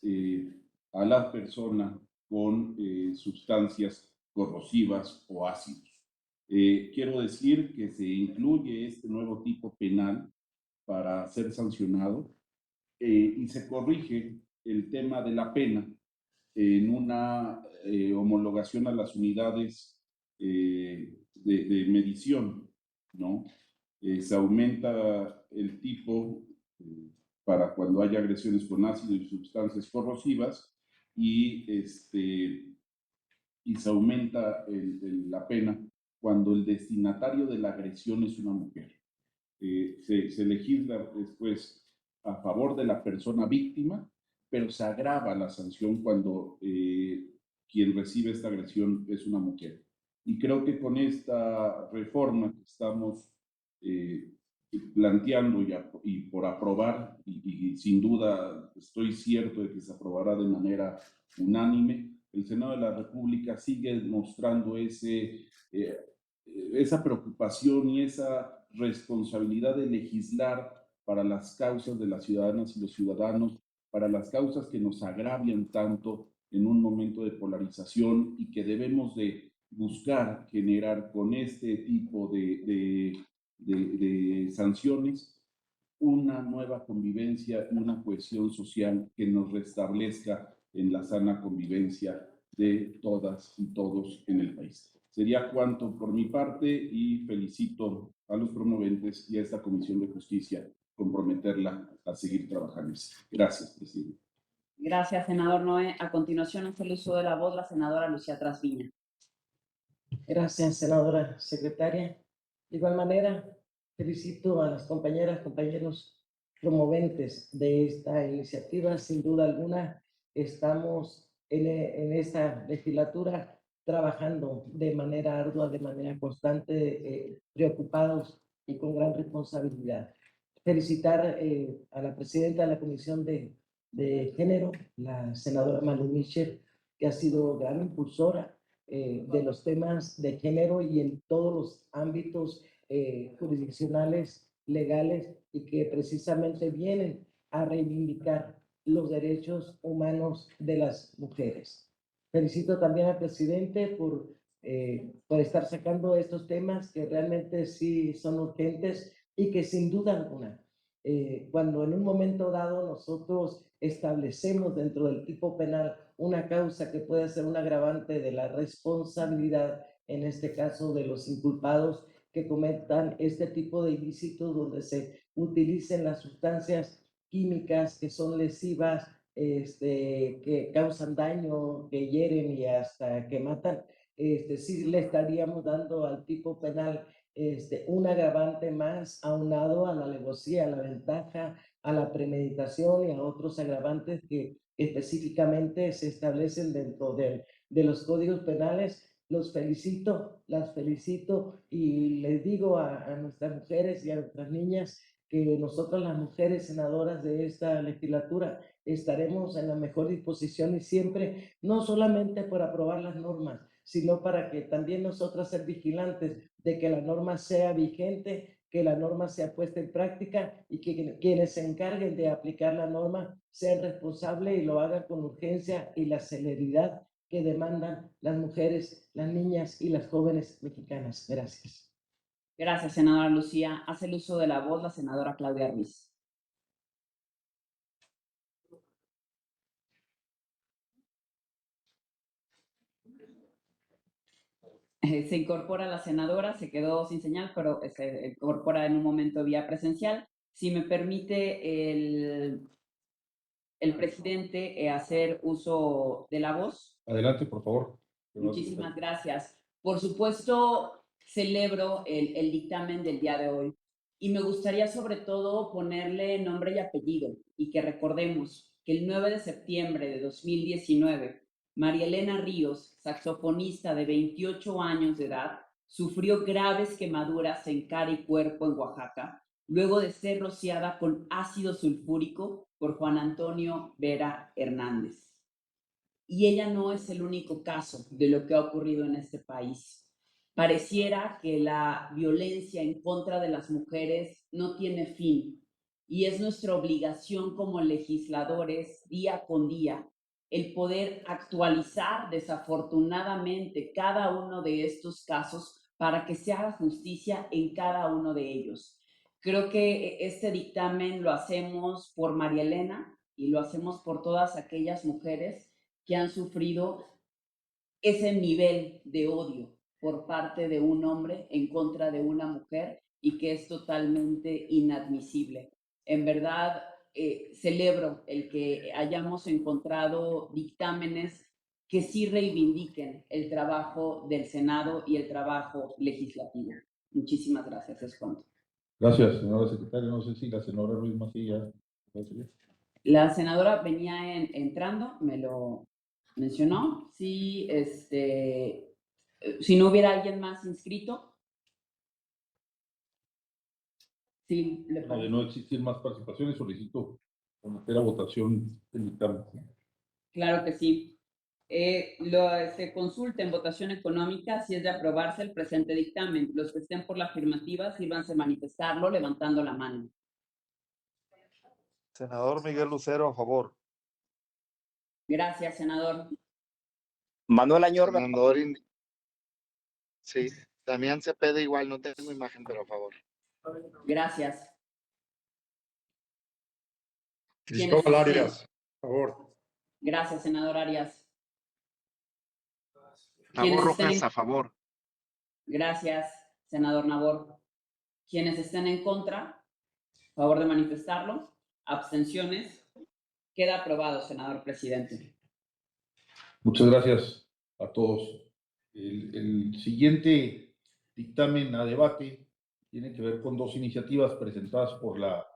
a la persona con sustancias corrosivas o ácidos. Quiero decir que se incluye este nuevo tipo penal para ser sancionado y se corrige el tema de la pena en una homologación a las unidades de medición, ¿no? Se aumenta el tipo para cuando haya agresiones con ácido y sustancias corrosivas y se aumenta la pena cuando el destinatario de la agresión es una mujer. Se legisla después a favor de la persona víctima, pero se agrava la sanción cuando quien recibe esta agresión es una mujer. Y creo que con esta reforma que estamos planteando y por aprobar, y sin duda estoy cierto de que se aprobará de manera unánime. El Senado de la República sigue mostrando esa preocupación y esa responsabilidad de legislar para las causas de las ciudadanas y los ciudadanos, para las causas que nos agravian tanto en un momento de polarización y que debemos de buscar generar con este tipo de sanciones una nueva convivencia y una cohesión social que nos restablezca en la sana convivencia de todas y todos en el país. Sería cuanto por mi parte y felicito a los promoventes y a esta Comisión de Justicia comprometerla a seguir trabajando. Gracias, presidente. Gracias, senador Noé. A continuación, hace el uso de la voz la senadora Lucía Trasviña. Gracias, senadora secretaria. De igual manera, felicito a las compañeras, compañeros promoventes de esta iniciativa. Sin duda alguna, estamos en esta legislatura trabajando de manera ardua, de manera constante, preocupados y con gran responsabilidad. Felicitar a la presidenta de la Comisión de Género, la senadora Malu Michel, que ha sido gran impulsora de los temas de género y en todos los ámbitos jurisdiccionales, legales, y que precisamente vienen a reivindicar los derechos humanos de las mujeres. Felicito también al presidente por estar sacando estos temas que realmente sí son urgentes y que sin duda alguna, cuando en un momento dado nosotros establecemos dentro del tipo penal una causa que puede ser un agravante de la responsabilidad, en este caso de los inculpados que cometan este tipo de ilícitos donde se utilicen las sustancias químicas que son lesivas, que causan daño, que hieren y hasta que matan, sí le estaríamos dando al tipo penal un agravante más aunado a la alevosía, a la ventaja, a la premeditación y a otros agravantes que específicamente se establecen dentro de los códigos penales. Los felicito, las felicito y les digo a nuestras mujeres y a nuestras niñas que nosotras las mujeres senadoras de esta legislatura estaremos en la mejor disposición y siempre, no solamente por aprobar las normas, sino para que también nosotras ser vigilantes de que la norma sea vigente, que la norma sea puesta en práctica y que quienes se encarguen de aplicar la norma sean responsables y lo hagan con urgencia y la celeridad que demandan las mujeres, las niñas y las jóvenes mexicanas. Gracias. Gracias, senadora Lucía. Hace el uso de la voz la senadora Claudia Ruiz. Se incorpora la senadora, se quedó sin señal, pero se incorpora en un momento vía presencial. Si me permite el presidente hacer uso de la voz. Adelante, por favor. Muchísimas gracias. Por supuesto, celebro el dictamen del día de hoy y me gustaría sobre todo ponerle nombre y apellido y que recordemos que el 9 de septiembre de 2019, María Elena Ríos, saxofonista de 28 años de edad, sufrió graves quemaduras en cara y cuerpo en Oaxaca, luego de ser rociada con ácido sulfúrico por Juan Antonio Vera Hernández. Y ella no es el único caso de lo que ha ocurrido en este país. Pareciera que la violencia en contra de las mujeres no tiene fin y es nuestra obligación como legisladores día con día el poder actualizar desafortunadamente cada uno de estos casos para que se haga justicia en cada uno de ellos. Creo que este dictamen lo hacemos por María Elena y lo hacemos por todas aquellas mujeres que han sufrido ese nivel de odio por parte de un hombre en contra de una mujer y que es totalmente inadmisible. En verdad, celebro el que hayamos encontrado dictámenes que sí reivindiquen el trabajo del Senado y el trabajo legislativo. Muchísimas gracias, es cuanto. Gracias, senadora secretaria. No sé si la senadora Ruiz Macía. La senadora venía entrando, me lo mencionó. Sí, si no hubiera alguien más inscrito. Sí, le De parece. no existir más participaciones, solicito someter a votación el dictamen. Claro que sí. Se consulta en votación económica si es de aprobarse el presente dictamen. Los que estén por la afirmativa, sírvanse a manifestarlo levantando la mano. Senador Miguel Lucero, a favor. Gracias, senador. Manuel Añorga, Senador, sí. Damián Cepeda igual, no tengo imagen, pero a favor. Gracias. Cristóbal ¿Quiénes estén? Arias, a favor. Gracias, senador Arias. Nabor ¿Quiénes estén Rojas, en- a favor. Gracias, senador Nabor. Quienes estén en contra, favor de manifestarlo. Abstenciones. Queda aprobado, senador presidente. Muchas gracias a todos. El siguiente dictamen a debate tiene que ver con dos iniciativas presentadas por la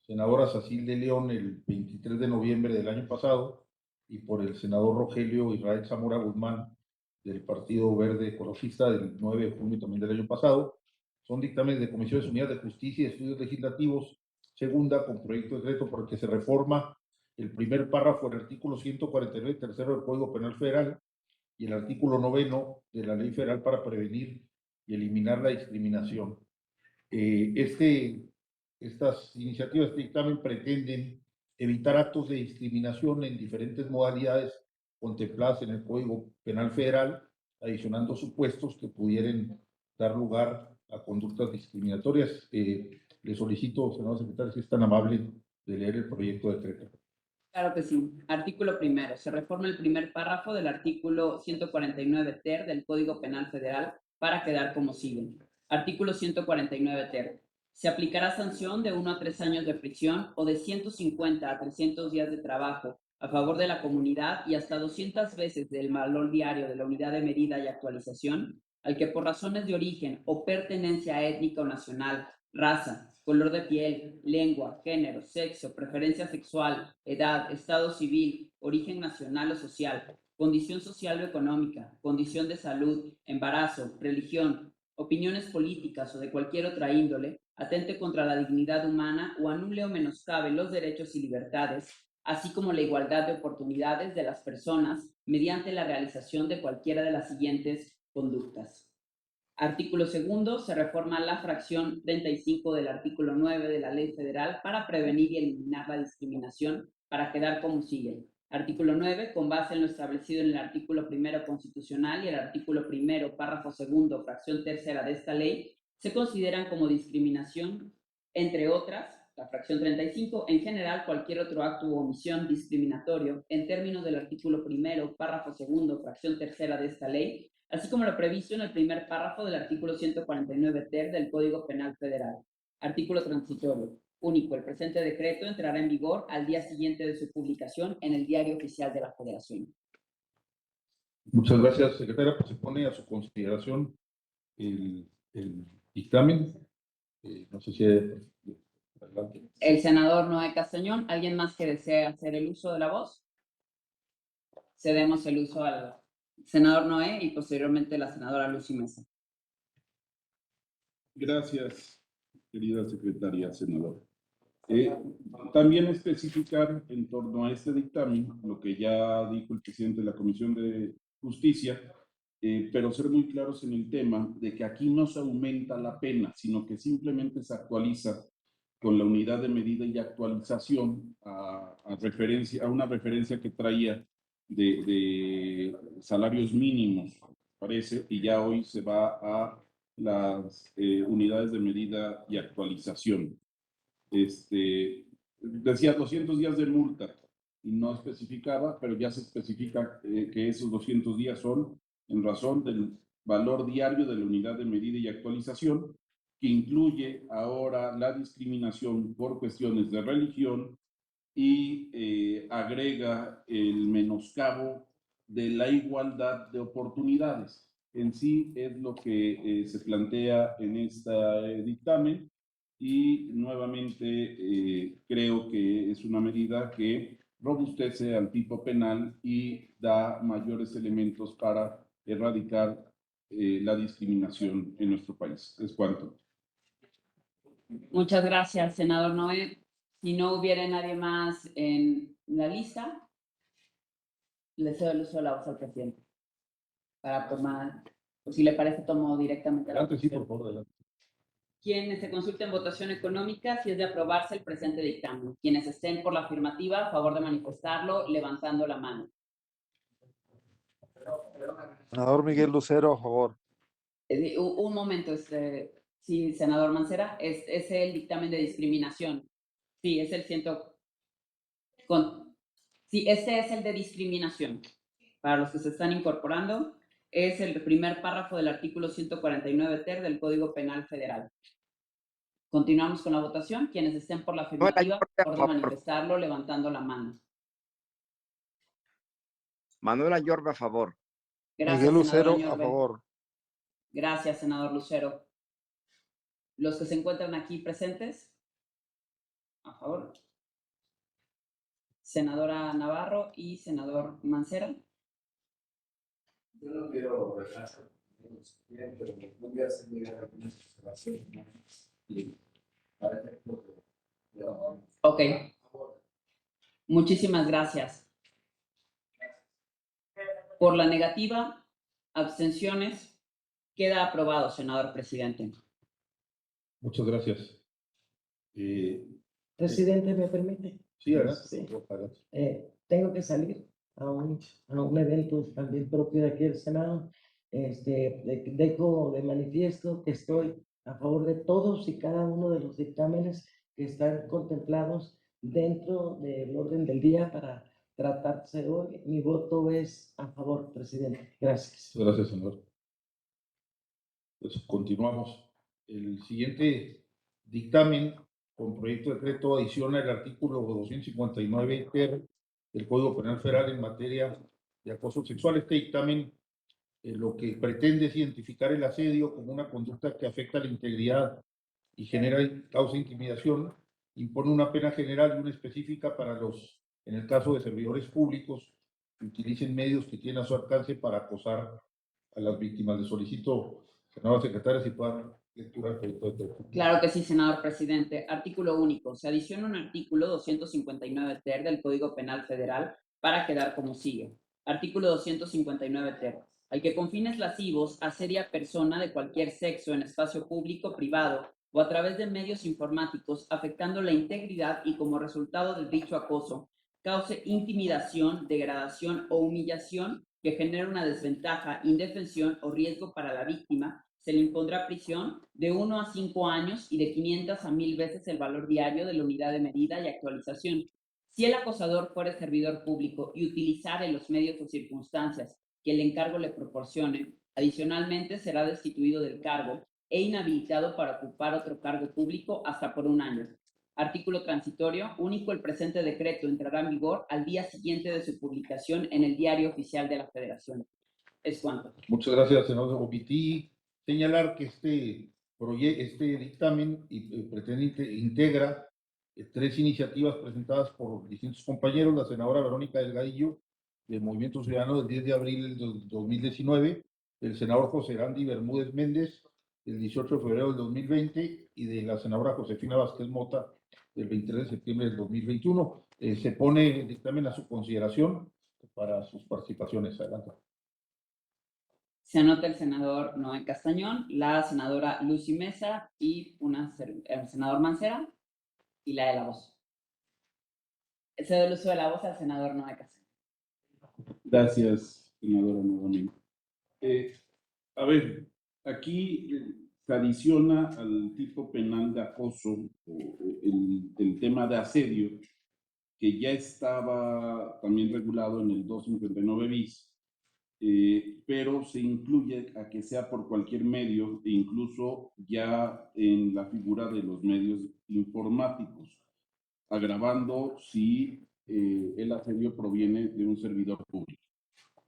senadora Sacil de León el 23 de noviembre del año pasado y por el senador Rogelio Israel Zamora Guzmán del Partido Verde Ecologista del 9 de junio también del año pasado. Son dictámenes de Comisiones Unidas de Justicia y Estudios Legislativos, segunda con proyecto de decreto por el que se reforma el primer párrafo del artículo 149 tercero del Código Penal Federal y el artículo 9 de la Ley Federal para prevenir y eliminar la discriminación. Estas iniciativas de dictamen pretenden evitar actos de discriminación en diferentes modalidades contempladas en el Código Penal Federal, adicionando supuestos que pudieran dar lugar a conductas discriminatorias. Le solicito, senador secretario, si es tan amable de leer el proyecto de decreto. Claro que sí. Artículo primero. Se reforma el primer párrafo del artículo 149 ter del Código Penal Federal para quedar como sigue. Artículo 149 ter. Se aplicará sanción de 1 a 3 años de prisión o de 150 a 300 días de trabajo a favor de la comunidad y hasta 200 veces del valor diario de la unidad de medida y actualización al que por razones de origen o pertenencia étnica o nacional, raza, color de piel, lengua, género, sexo, preferencia sexual, edad, estado civil, origen nacional o social, condición social o económica, condición de salud, embarazo, religión, opiniones políticas o de cualquier otra índole, atente contra la dignidad humana o anule o menoscabe los derechos y libertades, así como la igualdad de oportunidades de las personas mediante la realización de cualquiera de las siguientes conductas. Artículo segundo, se reforma la fracción 35 del artículo 9 de la Ley Federal para prevenir y eliminar la discriminación para quedar como sigue. Artículo 9, con base en lo establecido en el artículo primero constitucional y el artículo primero, párrafo segundo, fracción tercera de esta ley, se consideran como discriminación, entre otras, la fracción 35, en general cualquier otro acto u omisión discriminatorio en términos del artículo primero, párrafo segundo, fracción tercera de esta ley, así como lo previsto en el primer párrafo del artículo 149 ter del Código Penal Federal. Artículo transitorio. Único. El presente decreto entrará en vigor al día siguiente de su publicación en el Diario Oficial de la Federación. Muchas gracias, secretaria. Pues se pone a su consideración el dictamen. No sé si adelante. El senador Noé Castañón. ¿Alguien más que desee hacer el uso de la voz? Cedemos el uso al senador Noé y posteriormente la senadora Lucy Mesa. Gracias, querida secretaria, senador. También especificar en torno a este dictamen lo que ya dijo el presidente de la Comisión de Justicia, pero ser muy claros en el tema de que aquí no se aumenta la pena, sino que simplemente se actualiza con la unidad de medida y actualización a una referencia que traía de salarios mínimos, parece, y ya hoy se va a las unidades de medida y actualización. Decía 200 días de multa y no especificaba, pero ya se especifica que esos 200 días son en razón del valor diario de la unidad de medida y actualización, que incluye ahora la discriminación por cuestiones de religión y agrega el menoscabo de la igualdad de oportunidades. En sí es lo que se plantea en este dictamen y nuevamente creo que es una medida que robustece al tipo penal y da mayores elementos para erradicar la discriminación en nuestro país. Es cuanto. Muchas gracias, senador Noé. Si no hubiera nadie más en la lista, le cedo el uso de la voz al presidente para tomar, pues si le parece, tomo directamente la Adelante, sí, votación. por favor, adelante. Quienes se consulten votación económica, si es de aprobarse el presente dictamen. Quienes estén por la afirmativa, a favor de manifestarlo, levantando la mano. Senador Miguel Lucero, a favor. Un momento, sí, senador Mancera, es el dictamen de discriminación. Sí, es el sí, este es el de discriminación. Para los que se están incorporando, es el primer párrafo del artículo 149 ter del Código Penal Federal. Continuamos con la votación. Quienes estén por la afirmativa, por favor de manifestarlo levantando la mano. Manuel Añorbe, a favor. Gracias, Miguel senador Lucero, a Añorbe. favor. Gracias, senador Lucero. Los que se encuentran aquí presentes, a favor. Senadora Navarro y senador Mancera. Yo no quiero retrasar, pero voy a hacer llegar algunas observaciones. Ok. Muchísimas gracias. Por la negativa, abstenciones, queda aprobado, senador presidente. Muchas gracias. Presidente, ¿me permite? Sí, adelante. Sí. Adelante. Tengo que salir a un evento también propio de aquí del Senado. Dejo de manifiesto que estoy a favor de todos y cada uno de los dictámenes que están contemplados dentro del orden del día para tratarse hoy. Mi voto es a favor, presidente. Gracias. Gracias, senador. Pues continuamos. El siguiente dictamen con proyecto de decreto adiciona el artículo 259 ter del Código Penal Federal en materia de acoso sexual. Este dictamen lo que pretende es identificar el asedio como una conducta que afecta la integridad y genera causa intimidación, impone una pena general y una específica para en el caso de servidores públicos, que utilicen medios que tienen a su alcance para acosar a las víctimas. Le solicito, senadora secretaria, si pueda dar lectura al proyecto de decreto. Claro que sí, senador presidente. Artículo único. Se adiciona un artículo 259 ter del Código Penal Federal para quedar como sigue. Artículo 259 ter. Al que con fines lascivos asedia a persona de cualquier sexo en espacio público, privado o a través de medios informáticos, afectando la integridad y como resultado de dicho acoso, cause intimidación, degradación o humillación que genere una desventaja, indefensión o riesgo para la víctima, se le impondrá prisión de 1 a 5 años y de 500 a 1000 veces el valor diario de la unidad de medida y actualización. Si el acosador fuere servidor público y utilizare los medios o circunstancias que el encargo le proporcione, adicionalmente será destituido del cargo e inhabilitado para ocupar otro cargo público hasta por 1 año. Artículo transitorio. Único, el presente decreto entrará en vigor al día siguiente de su publicación en el Diario Oficial de la Federación. Es cuanto. Muchas gracias, senador. Omití señalar que este dictamen integra 3 iniciativas presentadas por distintos compañeros. La senadora Verónica Delgadillo, del Movimiento Ciudadano, del 10 de abril del 2019, el senador José Randy Bermúdez Méndez, del 18 de febrero del 2020, y de la senadora Josefina Vázquez Mota, del 23 de septiembre del 2021. Se pone el dictamen a su consideración para sus participaciones. Adelante. Se anota el senador Noé Castañón, la senadora Lucy Mesa y el senador Mancera y la de la voz. Cedo el uso de la voz al senador Noé Castañón. Gracias, senadora nuevamente. A ver, aquí se adiciona al tipo penal de acoso el tema de asedio, que ya estaba también regulado en el 259 bis, pero se incluye a que sea por cualquier medio e incluso ya en la figura de los medios informáticos, agravando si el asedio proviene de un servidor público.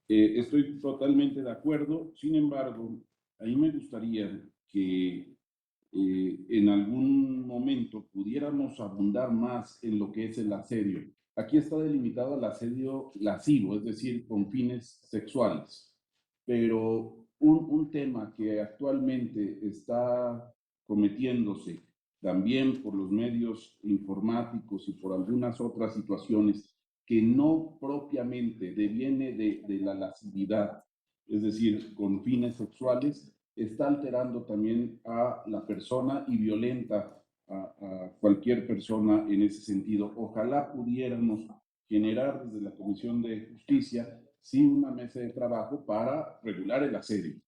Estoy totalmente de acuerdo, sin embargo, a mí me gustaría que en algún momento pudiéramos abundar más en lo que es el asedio. Aquí está delimitado el asedio lascivo, es decir, con fines sexuales, pero un tema que actualmente está cometiéndose también por los medios informáticos y por algunas otras situaciones que no propiamente deviene de la lascividad, es decir, con fines sexuales, está alterando también a la persona y violenta a cualquier persona en ese sentido. Ojalá pudiéramos generar desde la Comisión de Justicia, sí, una mesa de trabajo para regular el asedio.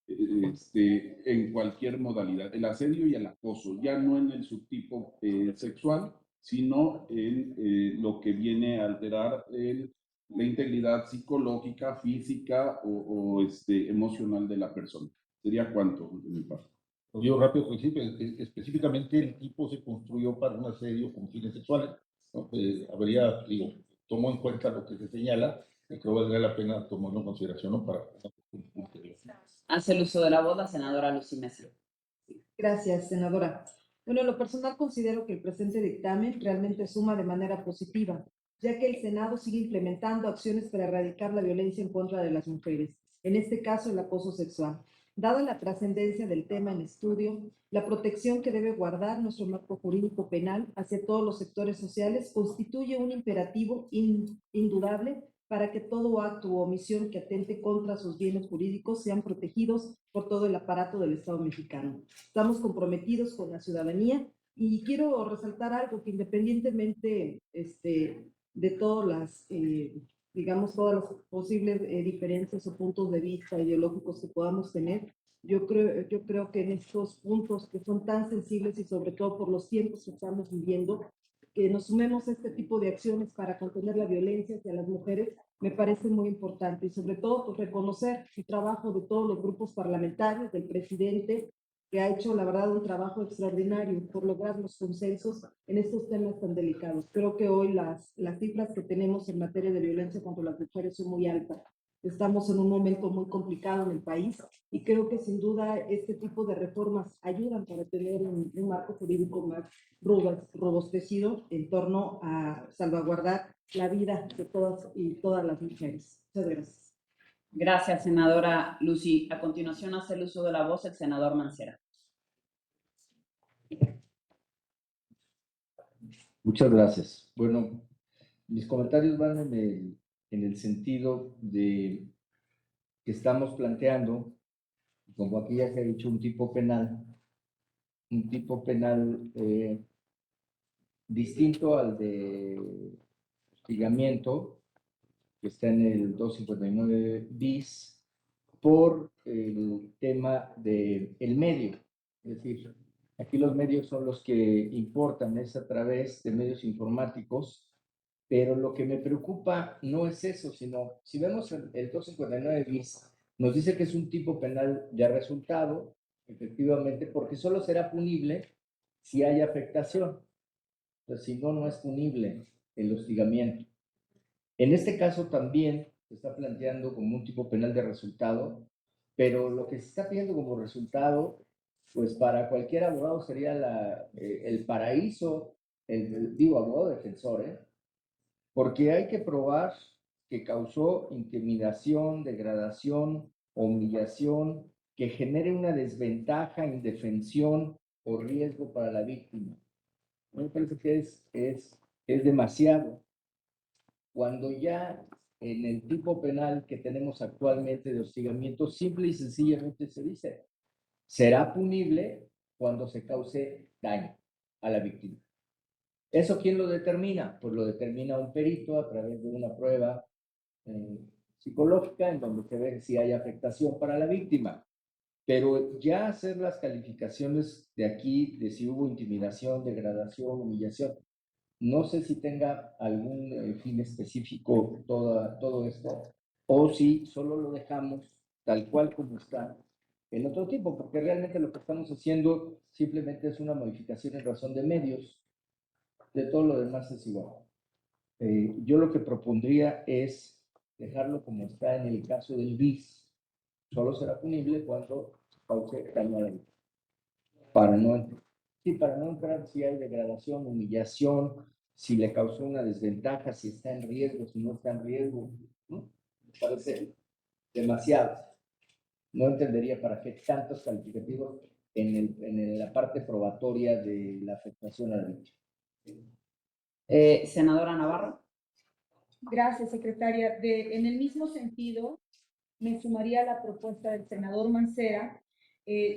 En cualquier modalidad, el asedio y el acoso, ya no en el subtipo sexual, sino en lo que viene a alterar la integridad psicológica, física o emocional de la persona. ¿Sería cuánto de mi parte? Yo rápido, pues, sí, específicamente el tipo se construyó para un asedio con fines sexuales, ¿no? Habría, digo, tomo en cuenta lo que se señala, y creo que valdría la pena tomarlo en consideración, ¿no? Para Hace el uso de la voz la senadora Lucy Mesa. Gracias, senadora. Bueno, en lo personal considero que el presente dictamen realmente suma de manera positiva, ya que el Senado sigue implementando acciones para erradicar la violencia en contra de las mujeres, en este caso el acoso sexual. Dada la trascendencia del tema en estudio, la protección que debe guardar nuestro marco jurídico penal hacia todos los sectores sociales constituye un imperativo indudable para que todo acto u omisión que atente contra sus bienes jurídicos sean protegidos por todo el aparato del Estado mexicano. Estamos comprometidos con la ciudadanía y quiero resaltar algo que independientemente de todas las, digamos, todas las posibles diferencias o puntos de vista ideológicos que podamos tener, yo creo que en estos puntos que son tan sensibles y sobre todo por los tiempos que estamos viviendo, que nos sumemos a este tipo de acciones para contener la violencia hacia las mujeres, me parece muy importante y sobre todo pues, reconocer el trabajo de todos los grupos parlamentarios, del presidente, que ha hecho la verdad un trabajo extraordinario por lograr los consensos en estos temas tan delicados. Creo que hoy las cifras que tenemos en materia de violencia contra las mujeres son muy altas. Estamos en un momento muy complicado en el país y creo que sin duda este tipo de reformas ayudan para tener un marco jurídico más robustecido en torno a salvaguardar la vida de todas y todas las mujeres. Muchas gracias. Gracias, senadora Lucy. A continuación hace el uso de la voz el senador Mancera. Muchas gracias. Bueno, mis comentarios van en el sentido de que estamos planteando, como aquí ya se ha dicho, un tipo penal distinto al de hostigamiento, que está en el 259 bis, por el tema del medio. Es decir, aquí los medios son los que importan, es a través de medios informáticos, pero lo que me preocupa no es eso, sino si vemos el 259 bis, nos dice que es un tipo penal de resultado, efectivamente, porque solo será punible si hay afectación. Entonces, si no, no es punible el hostigamiento. En este caso también se está planteando como un tipo penal de resultado, pero lo que se está pidiendo como resultado, pues para cualquier abogado sería el paraíso, digo, abogado defensor, porque hay que probar que causó intimidación, degradación, humillación, que genere una desventaja, indefensión o riesgo para la víctima. Me parece que es demasiado. Cuando ya en el tipo penal que tenemos actualmente de hostigamiento, simple y sencillamente se dice, será punible cuando se cause daño a la víctima. ¿Eso quién lo determina? Pues lo determina un perito a través de una prueba psicológica en donde se ve si hay afectación para la víctima. Pero ya hacer las calificaciones de aquí, de si hubo intimidación, degradación, humillación, no sé si tenga algún fin específico todo esto, o si solo lo dejamos tal cual como está en otro tipo, porque realmente lo que estamos haciendo simplemente es una modificación en razón de medios, de todo lo demás es igual. Yo lo que propondría es dejarlo como está en el caso del bis, solo será punible cuando cause daño a la víctima. Para no entrar si hay degradación, humillación, si le causó una desventaja, si está en riesgo, si no está en riesgo, ¿no? Me parece demasiado. No entendería para qué tantos calificativos en la parte probatoria de la afectación a la víctima. Senadora Navarro. Gracias, secretaria. En el mismo sentido, me sumaría a la propuesta del senador Mancera,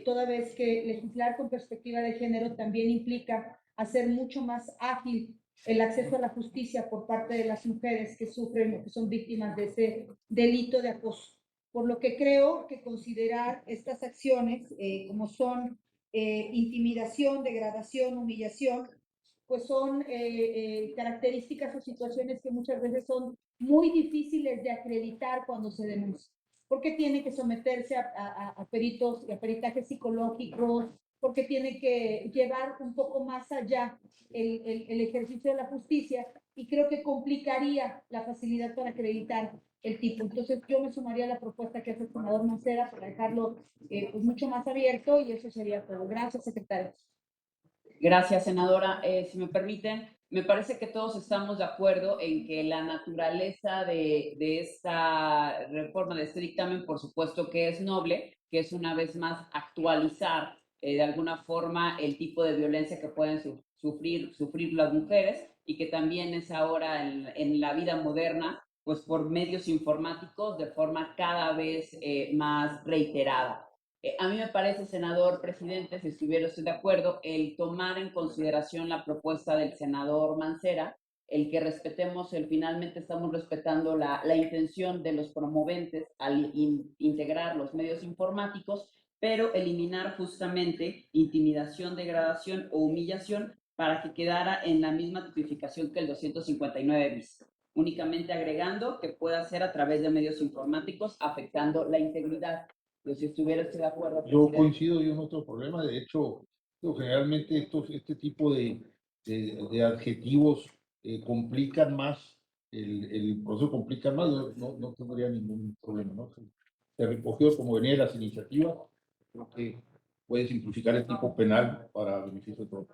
toda vez que legislar con perspectiva de género también implica hacer mucho más ágil el acceso a la justicia por parte de las mujeres que sufren o que son víctimas de ese delito de acoso. Por lo que creo que considerar estas acciones como son intimidación, degradación, humillación, pues son características o situaciones que muchas veces son muy difíciles de acreditar cuando se denuncia, porque tiene que someterse a peritos y a peritajes psicológicos, porque tiene que llevar un poco más allá el ejercicio de la justicia, y creo que complicaría la facilidad para acreditar el tipo. Entonces yo me sumaría a la propuesta que hace el senador Mancera para dejarlo pues mucho más abierto, y eso sería todo. Gracias, secretaria. Gracias, senadora. Si me permiten, me parece que todos estamos de acuerdo en que la naturaleza de esta reforma, de este dictamen, por supuesto que es noble, que es una vez más actualizar de alguna forma el tipo de violencia que pueden sufrir las mujeres, y que también es ahora en la vida moderna, pues por medios informáticos de forma cada vez más reiterada. A mí me parece, senador presidente, si estuviera usted de acuerdo, el tomar en consideración la propuesta del senador Mancera, el que respetemos, finalmente estamos respetando la intención de los promoventes al integrar los medios informáticos, pero eliminar justamente intimidación, degradación o humillación para que quedara en la misma tipificación que el 259 bis, únicamente agregando que pueda ser a través de medios informáticos afectando la integridad. Pero si estuviera usted de acuerdo, Yo presidente. coincido, yo no tengo problema. De hecho, generalmente este tipo de adjetivos complican más, el proceso complica más, no tendría ningún problema, ¿no? Se recogió como venía las iniciativas, creo que puede simplificar el tipo penal para beneficio de todos.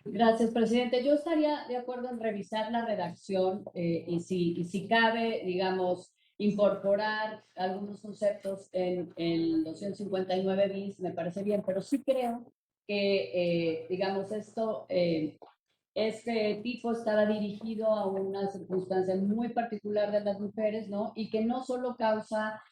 Gracias, presidente. Yo estaría de acuerdo en revisar la redacción y si cabe, digamos, incorporar algunos conceptos en el 259 bis, me parece bien, pero sí creo que, digamos, este tipo estaba dirigido a una circunstancia muy particular de las mujeres, ¿no? Y que no solo causa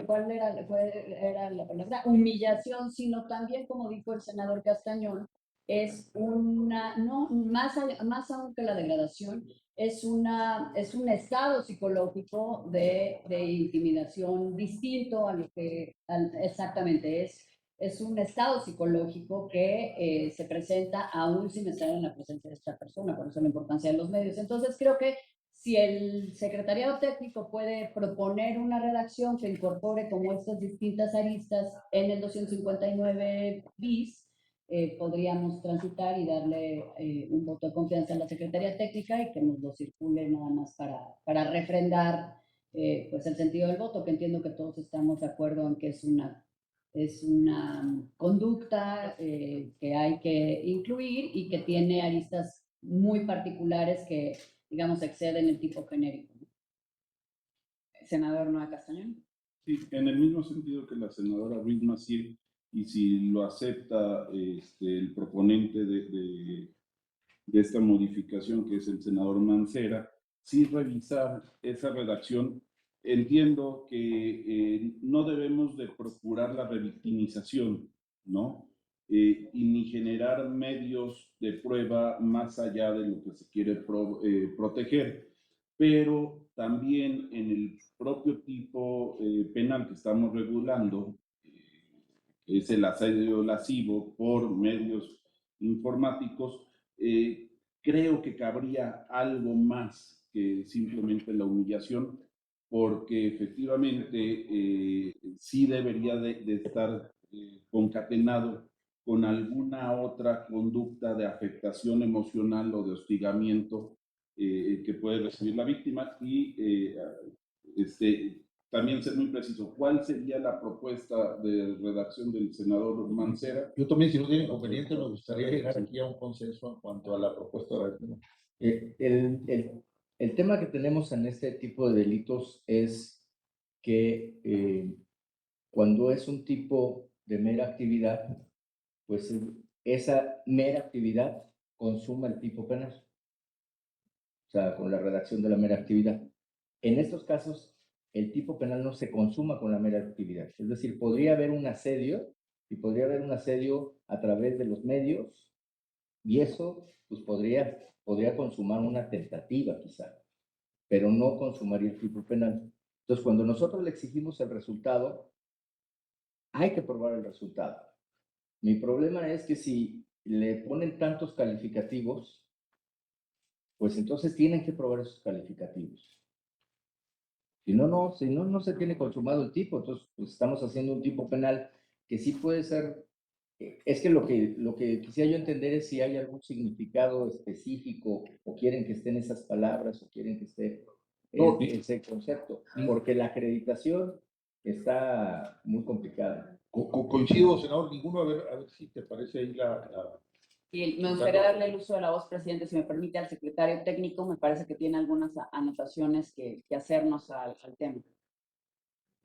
¿cuál era la palabra? Humillación, sino también, como dijo el senador Castañón, es no, más aún que la degradación, es un estado psicológico de intimidación distinto a lo que exactamente es un estado psicológico que se presenta aún sin estar en la presencia de esta persona, por eso la importancia de los medios. Entonces creo que si el secretariado técnico puede proponer una redacción que incorpore como estas distintas aristas en el 259 bis, podríamos transitar y darle un voto de confianza a la Secretaría Técnica y que nos lo circule nada más para refrendar pues el sentido del voto, que entiendo que todos estamos de acuerdo en que es una conducta que hay que incluir y que tiene aristas muy particulares que, digamos, exceden el tipo genérico. Senador Noa Castañón. Sí, en el mismo sentido que la senadora Ruiz Massieu, y si lo acepta el proponente de esta modificación, que es el senador Mancera, sí revisar esa redacción. Entiendo que no debemos de procurar la revictimización, ¿no? Y ni generar medios de prueba más allá de lo que se quiere proteger, pero también en el propio tipo penal que estamos regulando, es el asedio lascivo por medios informáticos, creo que cabría algo más que simplemente la humillación, porque efectivamente sí debería de estar concatenado con alguna otra conducta de afectación emocional o de hostigamiento que puede recibir la víctima. Y también ser muy preciso, ¿cuál sería la propuesta de redacción del senador Mancera? Yo también, si no tiene inconveniente, me gustaría llegar aquí a un consenso en cuanto a la propuesta de el tema que tenemos en este tipo de delitos es que Cuando es un tipo de mera actividad, pues esa mera actividad consuma el tipo penal. O sea, con la redacción de la mera actividad. En estos casos, el tipo penal no se consuma con la mera actividad. Es decir, podría haber un asedio, y podría haber un asedio a través de los medios, y eso pues podría consumar una tentativa quizá, pero no consumaría el tipo penal. Entonces, cuando nosotros le exigimos el resultado, hay que probar el resultado. Mi problema es que si le ponen tantos calificativos, pues entonces tienen que probar esos calificativos. Si no, no se tiene consumado el tipo, entonces pues estamos haciendo un tipo penal que sí puede ser. Es que lo que quisiera yo entender es si hay algún significado específico o quieren que estén esas palabras o quieren que esté ese concepto, porque la acreditación está muy complicada. Coincido, senador, ninguno, a ver si te parece ahí Y me gustaría darle el uso de la voz, presidente, si me permite, al secretario técnico. Me parece que tiene algunas anotaciones que hacernos al tema.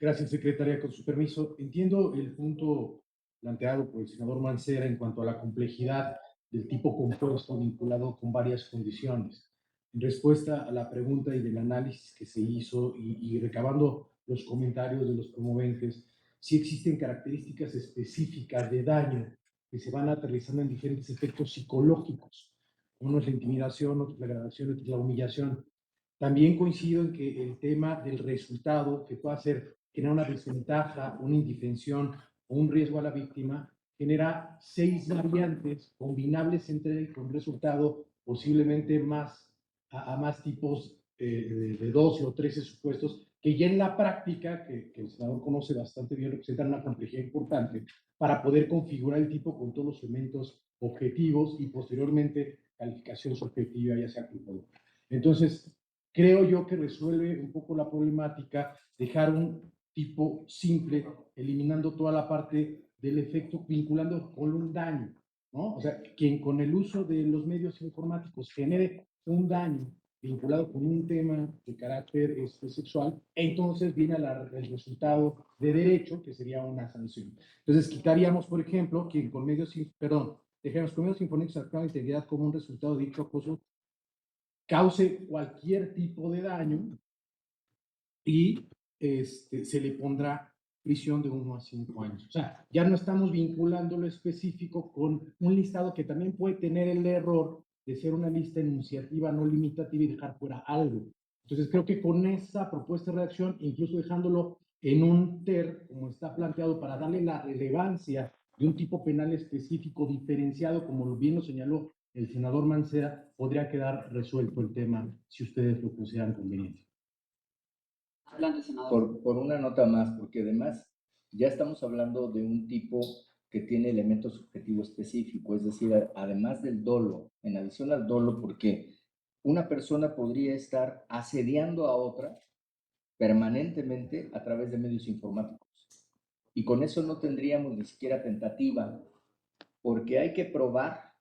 Gracias, secretaria. Con su permiso, entiendo el punto planteado por el senador Mancera en cuanto a la complejidad del tipo compuesto vinculado con varias condiciones. En respuesta a la pregunta y del análisis que se hizo y recabando los comentarios de los promoventes, sí existen características específicas de daño que se van aterrizando en diferentes efectos psicológicos. Uno es la intimidación, otro es la degradación, otro es la humillación. También coincido en que el tema del resultado, que pueda ser generar una desventaja, una indefensión o un riesgo a la víctima, genera 6 variantes combinables entre con resultado posiblemente a más tipos de 12 o 13 supuestos, que ya en la práctica, que el senador conoce bastante bien, representan una complejidad importante para poder configurar el tipo con todos los elementos objetivos y posteriormente calificación subjetiva, ya sea culpable. Entonces, creo yo que resuelve un poco la problemática dejar un tipo simple, eliminando toda la parte del efecto, vinculando con un daño, ¿no? O sea, quien con el uso de los medios informáticos genere un daño vinculado con un tema de carácter sexual, entonces viene el resultado de derecho, que sería una sanción. Entonces, quitaríamos, por ejemplo, quien con medios, dejemos con medios informáticos actúa de integridad como un resultado de dicho acoso, cause cualquier tipo de daño y se le pondrá prisión de 1 a 5 años. O sea, ya no estamos vinculando lo específico con un listado que también puede tener el error de ser una lista enunciativa no limitativa y dejar fuera algo. Entonces, creo que con esa propuesta de redacción, incluso dejándolo en un TER, como está planteado, para darle la relevancia de un tipo penal específico diferenciado, como bien lo señaló el senador Mancera, podría quedar resuelto el tema si ustedes lo consideran conveniente. Adelante, senador. Por una nota más, porque además ya estamos hablando de un tipo que tiene elementos subjetivos específicos, es decir, además del dolo, en adición al dolo, porque una persona podría estar asediando a otra permanentemente a través de medios informáticos. Y con eso no tendríamos ni siquiera tentativa, porque hay que probar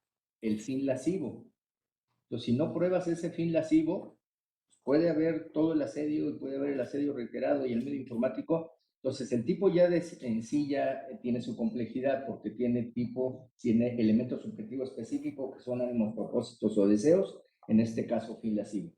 el fin lascivo. Entonces, si no pruebas ese fin lascivo, puede haber todo el asedio y puede haber el asedio reiterado y el medio informático. Entonces, el tipo ya en sí ya tiene su complejidad porque tiene elementos subjetivos específicos que son ánimos, propósitos o deseos, en este caso fin lascivo.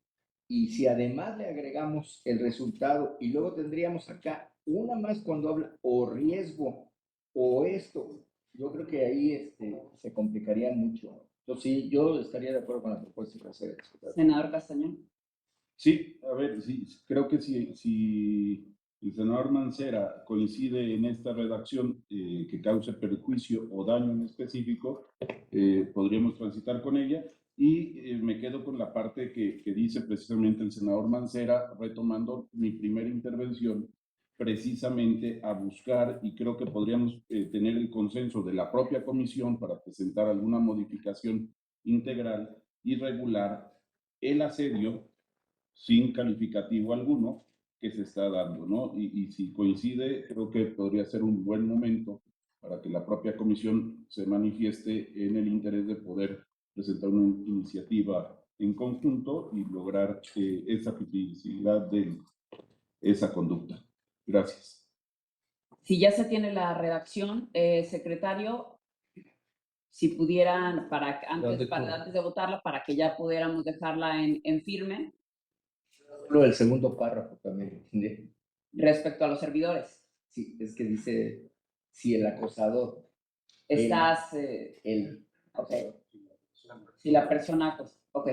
Y si además le agregamos el resultado y luego tendríamos acá una más cuando habla o riesgo o esto, yo creo que ahí se complicaría mucho. Entonces, sí, yo estaría de acuerdo con la propuesta de hacer eso. Senador Castañón. Sí, a ver, sí, creo que si el senador Mancera coincide en esta redacción que cause perjuicio o daño en específico, podríamos transitar con ella. Y me quedo con la parte que dice precisamente el senador Mancera, retomando mi primera intervención, precisamente a buscar, y creo que podríamos tener el consenso de la propia comisión para presentar alguna modificación integral y regular el asedio sin calificativo alguno que se está dando, ¿no? Y si coincide, creo que podría ser un buen momento para que la propia comisión se manifieste en el interés de poder presentar una iniciativa en conjunto y lograr esa tipicidad de esa conducta. Gracias. Si ya se tiene la redacción, secretario, si pudieran, antes de votarla, para que ya pudiéramos dejarla en firme Lo del segundo párrafo también. ¿Sí? respecto a los servidores. Sí, es que dice, si el acosador. Estás, Él. ok. Si la persona, pues, ok.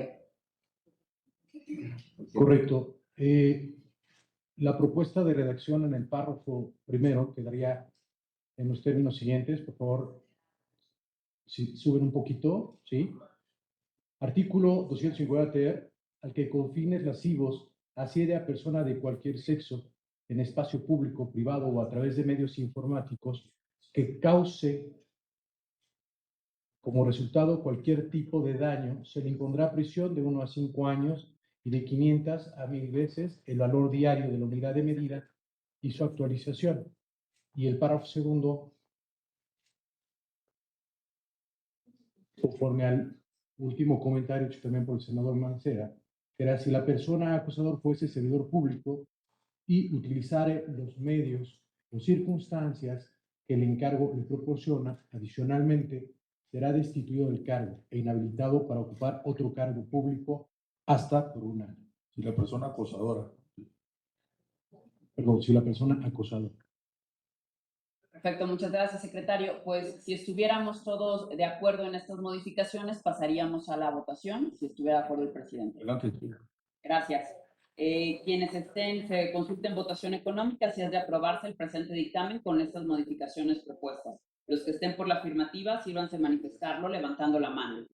Correcto. La propuesta de redacción en el párrafo primero quedaría en los términos siguientes. Por favor, si suben un poquito, ¿sí? Artículo 250 ter, al que con fines lascivos asiede a persona de cualquier sexo en espacio público, privado o a través de medios informáticos que cause como resultado cualquier tipo de daño, se le impondrá prisión de 1 a 5 años y de 500 a 1000 veces el valor diario de la unidad de medida y su actualización. Y el párrafo segundo, conforme al último comentario hecho también por el senador Mancera, que era si la persona acusador fuese servidor público y utilizare los medios o circunstancias que el encargo le proporciona, adicionalmente, será destituido del cargo e inhabilitado para ocupar otro cargo público hasta por 1 año. Si la persona acosadora. Perdón, si la persona acosadora. Perfecto, muchas gracias, secretario. Pues si estuviéramos todos de acuerdo en estas modificaciones, pasaríamos a la votación, si estuviera de acuerdo el presidente. Adelante. Gracias. Quienes se consulten votación económica, si es de aprobarse el presente dictamen con estas modificaciones propuestas. Los que estén por la afirmativa, sírvanse manifestarlo levantando la mano.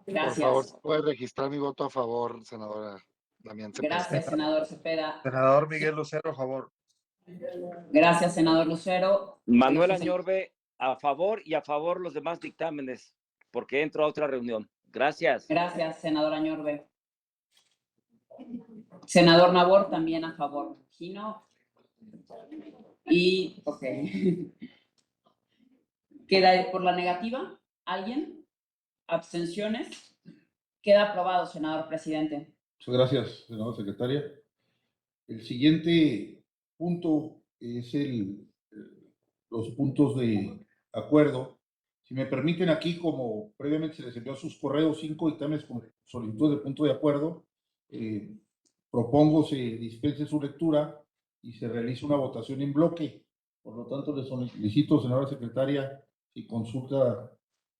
Gracias. Por favor, puede registrar mi voto a favor, senadora Damián Cepeda. Gracias, senador Cepeda. Senador Miguel Lucero, a favor. Gracias, senador Lucero. Manuel Añorbe, a favor, y a favor los demás dictámenes, porque entro a otra reunión. Gracias. Gracias, senador Añorbe. Senador Nabor, también a favor. Gino. Y, ok. ¿Queda por la negativa? ¿Alguien? ¿Abstenciones? Queda aprobado, senador presidente. Muchas gracias, senadora secretaria. El siguiente punto es los puntos de acuerdo. Si me permiten aquí, como previamente se les envió a sus correos 5 dictámenes con solicitud de punto de acuerdo, propongo se dispense su lectura y se realice una votación en bloque. Por lo tanto, les solicito, senadora secretaria, si consulta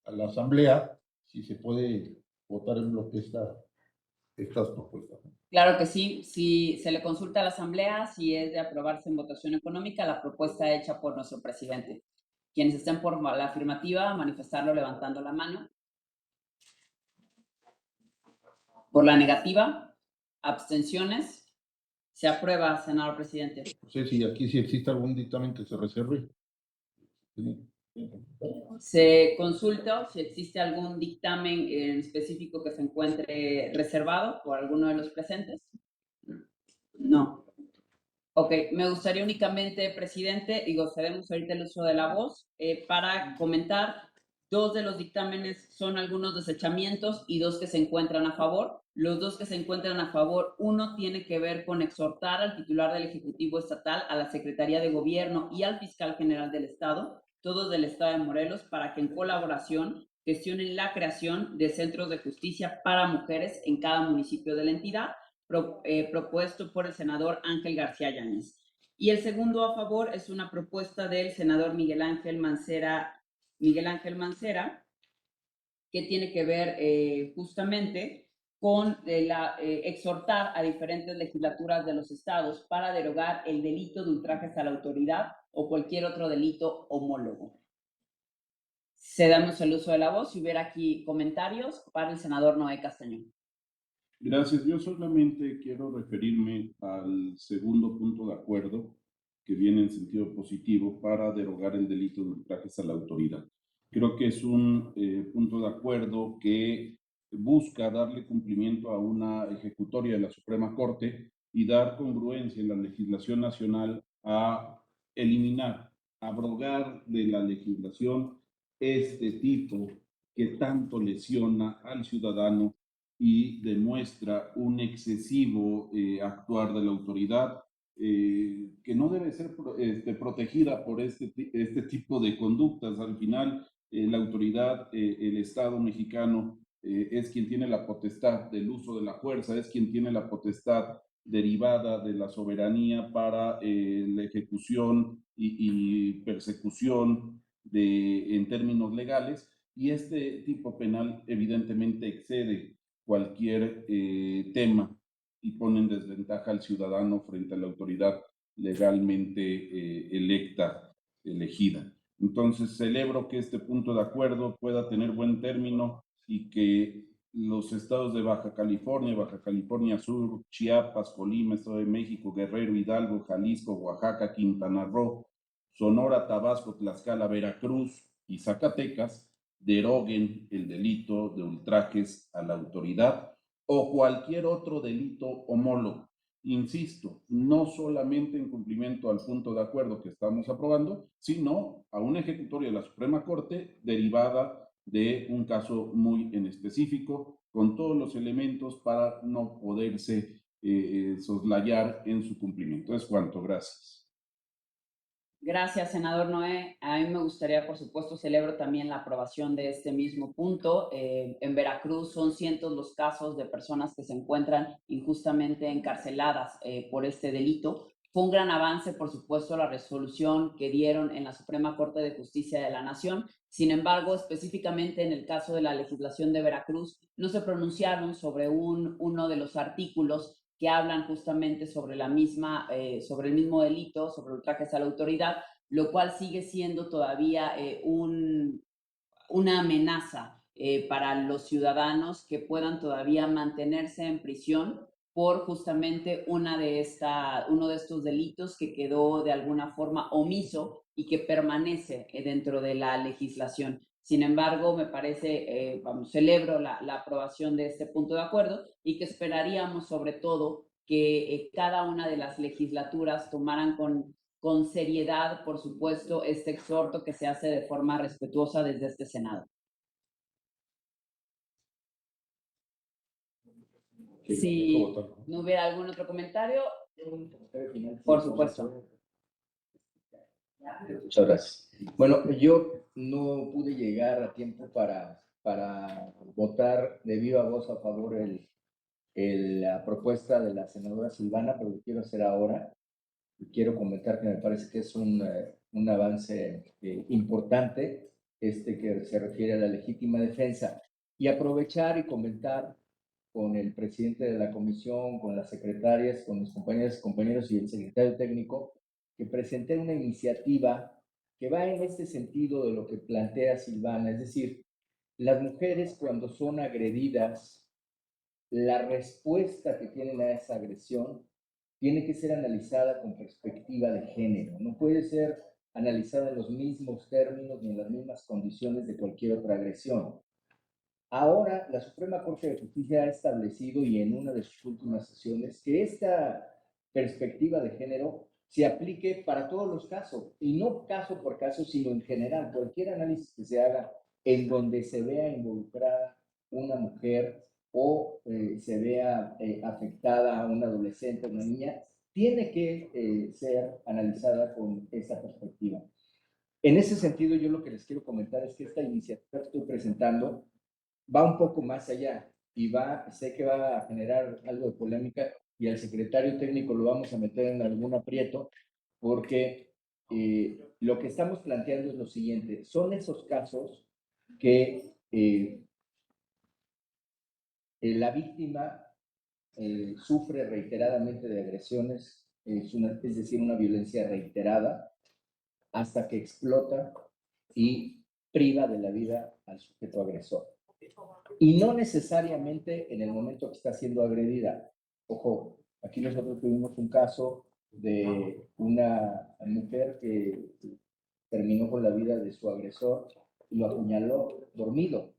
a la asamblea, si se puede votar en bloque estas propuestas. Claro que sí. Si se le consulta a la asamblea, si es de aprobarse en votación económica, la propuesta hecha por nuestro presidente. Quienes estén por la afirmativa, manifestarlo levantando la mano. Por la negativa, abstenciones. Se aprueba, senador presidente. No sé si aquí sí existe algún dictamen que se reserve. Sí. Se consulta si existe algún dictamen en específico que se encuentre reservado por alguno de los presentes. No. Ok, me gustaría únicamente, presidente, y gozaremos ahorita el uso de la voz, para comentar. 2 de los dictámenes son algunos desechamientos y 2 que se encuentran a favor. Los 2 que se encuentran a favor, uno tiene que ver con exhortar al titular del Ejecutivo Estatal, a la Secretaría de Gobierno y al Fiscal General del Estado, todos del Estado de Morelos, para que en colaboración gestionen la creación de centros de justicia para mujeres en cada municipio de la entidad, propuesto por el senador Ángel García Yáñez. Y el segundo a favor es una propuesta del senador Miguel Ángel Mancera, que tiene que ver justamente con exhortar a diferentes legislaturas de los estados para derogar el delito de ultrajes a la autoridad o cualquier otro delito homólogo. Cedamos el uso de la voz. Si hubiera aquí comentarios para el senador Noé Castañón. Gracias. Yo solamente quiero referirme al segundo punto de acuerdo que viene en sentido positivo para derogar el delito de ultrajes a la autoridad. Creo que es un punto de acuerdo que busca darle cumplimiento a una ejecutoria de la Suprema Corte y dar congruencia en la legislación nacional a eliminar, abrogar de la legislación este tipo que tanto lesiona al ciudadano y demuestra un excesivo actuar de la autoridad que no debe ser protegida por este tipo de conductas. Al final, la autoridad, el Estado mexicano, es quien tiene la potestad del uso de la fuerza, es quien tiene la potestad derivada de la soberanía para la ejecución y persecución en términos legales, y este tipo penal evidentemente excede cualquier tema y pone en desventaja al ciudadano frente a la autoridad legalmente elegida. Entonces, celebro que este punto de acuerdo pueda tener buen término y que los estados de Baja California Sur, Chiapas, Colima, Estado de México, Guerrero, Hidalgo, Jalisco, Oaxaca, Quintana Roo, Sonora, Tabasco, Tlaxcala, Veracruz y Zacatecas deroguen el delito de ultrajes a la autoridad o cualquier otro delito homólogo. Insisto, no solamente en cumplimiento al punto de acuerdo que estamos aprobando, sino a una ejecutoria de la Suprema Corte derivada de un caso muy en específico, con todos los elementos para no poderse soslayar en su cumplimiento. Es cuanto, gracias. Gracias, senador Noé. A mí me gustaría, por supuesto, celebro también la aprobación de este mismo punto. En Veracruz son cientos los casos de personas que se encuentran injustamente encarceladas por este delito. Fue un gran avance, por supuesto, la resolución que dieron en la Suprema Corte de Justicia de la Nación. Sin embargo, específicamente en el caso de la legislación de Veracruz, no se pronunciaron sobre uno de los artículos que hablan justamente sobre sobre el mismo delito, sobre ultrajes a la autoridad, lo cual sigue siendo todavía una amenaza para los ciudadanos que puedan todavía mantenerse en prisión por justamente uno de estos delitos que quedó de alguna forma omiso y que permanece dentro de la legislación. Sin embargo, me parece, celebro la aprobación de este punto de acuerdo y que esperaríamos sobre todo que cada una de las legislaturas tomaran con seriedad, por supuesto, este exhorto que se hace de forma respetuosa desde este Senado. Si no hubiera algún otro comentario, por supuesto. Muchas gracias. Bueno, yo no pude llegar a tiempo para votar de viva voz a favor la propuesta de la senadora Silvana, pero lo quiero hacer ahora. Y quiero comentar que me parece que es un avance importante que se refiere a la legítima defensa. Y aprovechar y comentar con el presidente de la comisión, con las secretarias, con mis compañeras y compañeros y el secretario técnico, que presenté una iniciativa que va en este sentido de lo que plantea Silvana, es decir, las mujeres cuando son agredidas, la respuesta que tienen a esa agresión tiene que ser analizada con perspectiva de género, no puede ser analizada en los mismos términos ni en las mismas condiciones de cualquier otra agresión. Ahora, la Suprema Corte de Justicia ha establecido, y en una de sus últimas sesiones, que esta perspectiva de género se aplique para todos los casos, y no caso por caso, sino en general, cualquier análisis que se haga en donde se vea involucrada una mujer o se vea afectada a una adolescente o una niña, tiene que ser analizada con esa perspectiva. En ese sentido, yo lo que les quiero comentar es que esta iniciativa que estoy presentando va un poco más allá y sé que va a generar algo de polémica y al secretario técnico lo vamos a meter en algún aprieto porque lo que estamos planteando es lo siguiente, son esos casos que la víctima sufre reiteradamente de agresiones, es decir, una violencia reiterada hasta que explota y priva de la vida al sujeto agresor. Y no necesariamente en el momento que está siendo agredida. Ojo, aquí nosotros tuvimos un caso de una mujer que terminó con la vida de su agresor y lo apuñaló dormido.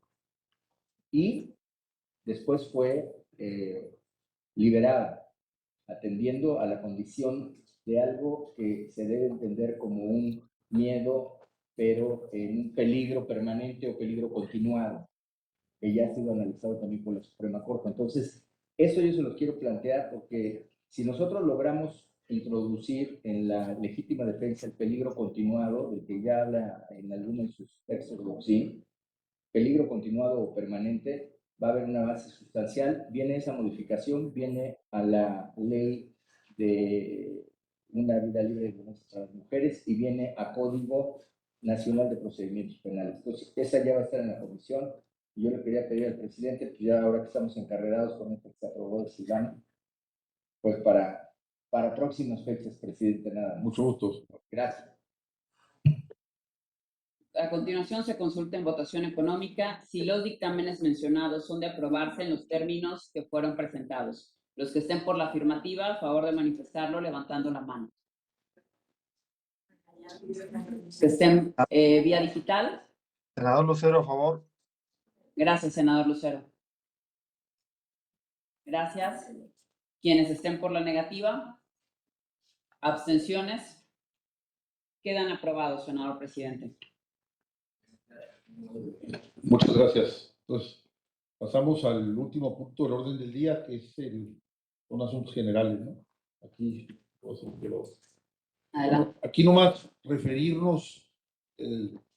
Y después fue liberada, atendiendo a la condición de algo que se debe entender como un miedo, pero en un peligro permanente o peligro continuado. que ya ha sido analizado también por la Suprema Corte. Entonces, eso yo se los quiero plantear porque si nosotros logramos introducir en la legítima defensa el peligro continuado, del que ya habla en algunos de sus textos Roxy, peligro continuado o permanente, va a haber una base sustancial. Viene esa modificación, viene a la ley de una vida libre de violencia para las mujeres y viene a Código Nacional de Procedimientos Penales. Entonces, esa ya va a estar en la comisión. Y yo le quería pedir al presidente, pues ya ahora que estamos encarrerados con esto que se aprobó de Silvano, pues para próximas fechas, presidente, nada. Mucho gusto. Gracias. A continuación se consulta en votación económica si los dictámenes mencionados son de aprobarse en los términos que fueron presentados. Los que estén por la afirmativa, a favor de manifestarlo levantando la mano. Que estén vía digital. Senador Lucero, a favor. Gracias, senador Lucero. Gracias. Quienes estén por la negativa. Abstenciones. Quedan aprobados, senador presidente. Muchas gracias. Entonces, pasamos al último punto del orden del día, que son asuntos generales, ¿no? Aquí, aquí nomás referirnos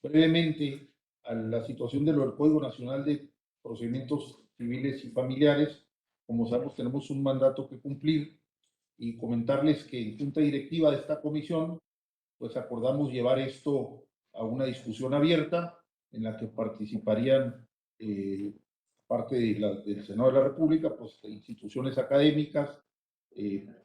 brevemente a la situación del Código Nacional de Procedimientos Civiles y Familiares. Como sabemos, tenemos un mandato que cumplir y comentarles que en junta directiva de esta comisión, pues acordamos llevar esto a una discusión abierta en la que participarían, parte del Senado de la República, pues instituciones académicas.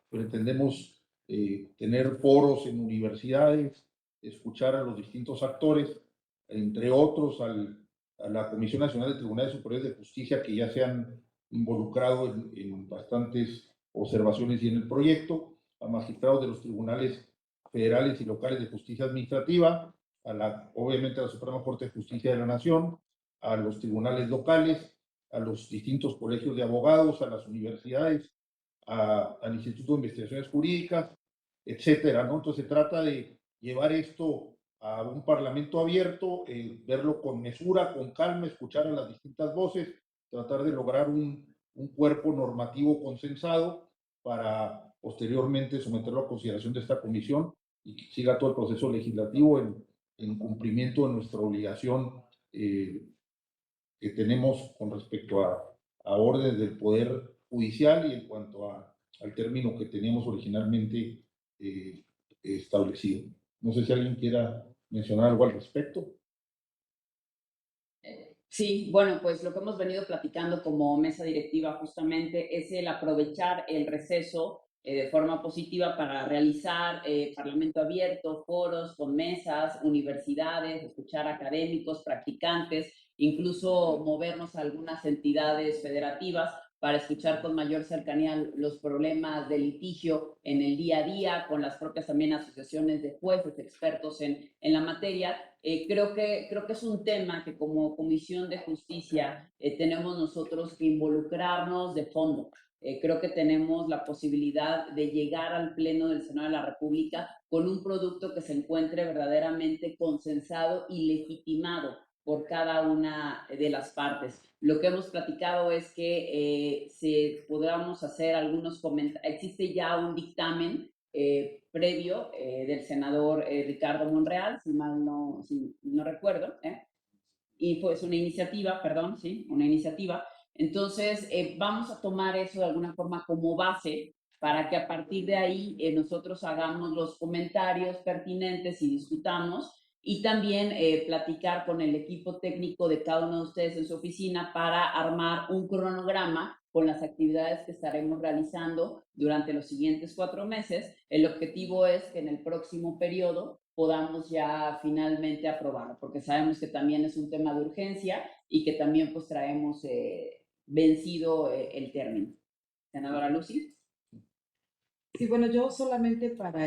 Pretendemos tener foros en universidades, escuchar a los distintos actores, entre otros a la Comisión Nacional de Tribunales Superiores de Justicia, que ya se han involucrado en bastantes observaciones y en el proyecto, a magistrados de los tribunales federales y locales de justicia administrativa, obviamente a la Suprema Corte de Justicia de la Nación, a los tribunales locales, a los distintos colegios de abogados, a las universidades, al Instituto de Investigaciones Jurídicas, etcétera, ¿no? Entonces se trata de llevar esto a un parlamento abierto, verlo con mesura, con calma, escuchar a las distintas voces, tratar de lograr un cuerpo normativo consensado para posteriormente someterlo a consideración de esta comisión y que siga todo el proceso legislativo en cumplimiento de nuestra obligación que tenemos con respecto a órdenes del Poder Judicial y en cuanto al término que teníamos originalmente establecido. No sé si alguien quiera mencionar algo al respecto. Sí, bueno, pues lo que hemos venido platicando como mesa directiva justamente es el aprovechar el receso de forma positiva para realizar parlamento abierto, foros con mesas, universidades, escuchar académicos, practicantes, incluso movernos a algunas entidades federativas para escuchar con mayor cercanía los problemas de litigio en el día a día, con las propias también asociaciones de jueces, expertos en la materia. Creo que es un tema que como Comisión de Justicia tenemos nosotros que involucrarnos de fondo. Creo que tenemos la posibilidad de llegar al Pleno del Senado de la República con un producto que se encuentre verdaderamente consensado y legitimado por cada una de las partes. Lo que hemos platicado es que podamos hacer algunos comentarios. Existe ya un dictamen previo del senador Ricardo Monreal, si no recuerdo, y pues una iniciativa, perdón, sí, una iniciativa. Entonces, vamos a tomar eso de alguna forma como base para que a partir de ahí nosotros hagamos los comentarios pertinentes y discutamos, y también platicar con el equipo técnico de cada uno de ustedes en su oficina para armar un cronograma con las actividades que estaremos realizando durante los siguientes 4 meses. El objetivo es que en el próximo periodo podamos ya finalmente aprobarlo, porque sabemos que también es un tema de urgencia y que también pues traemos vencido el término. Senadora Lucy. Sí, bueno, yo solamente para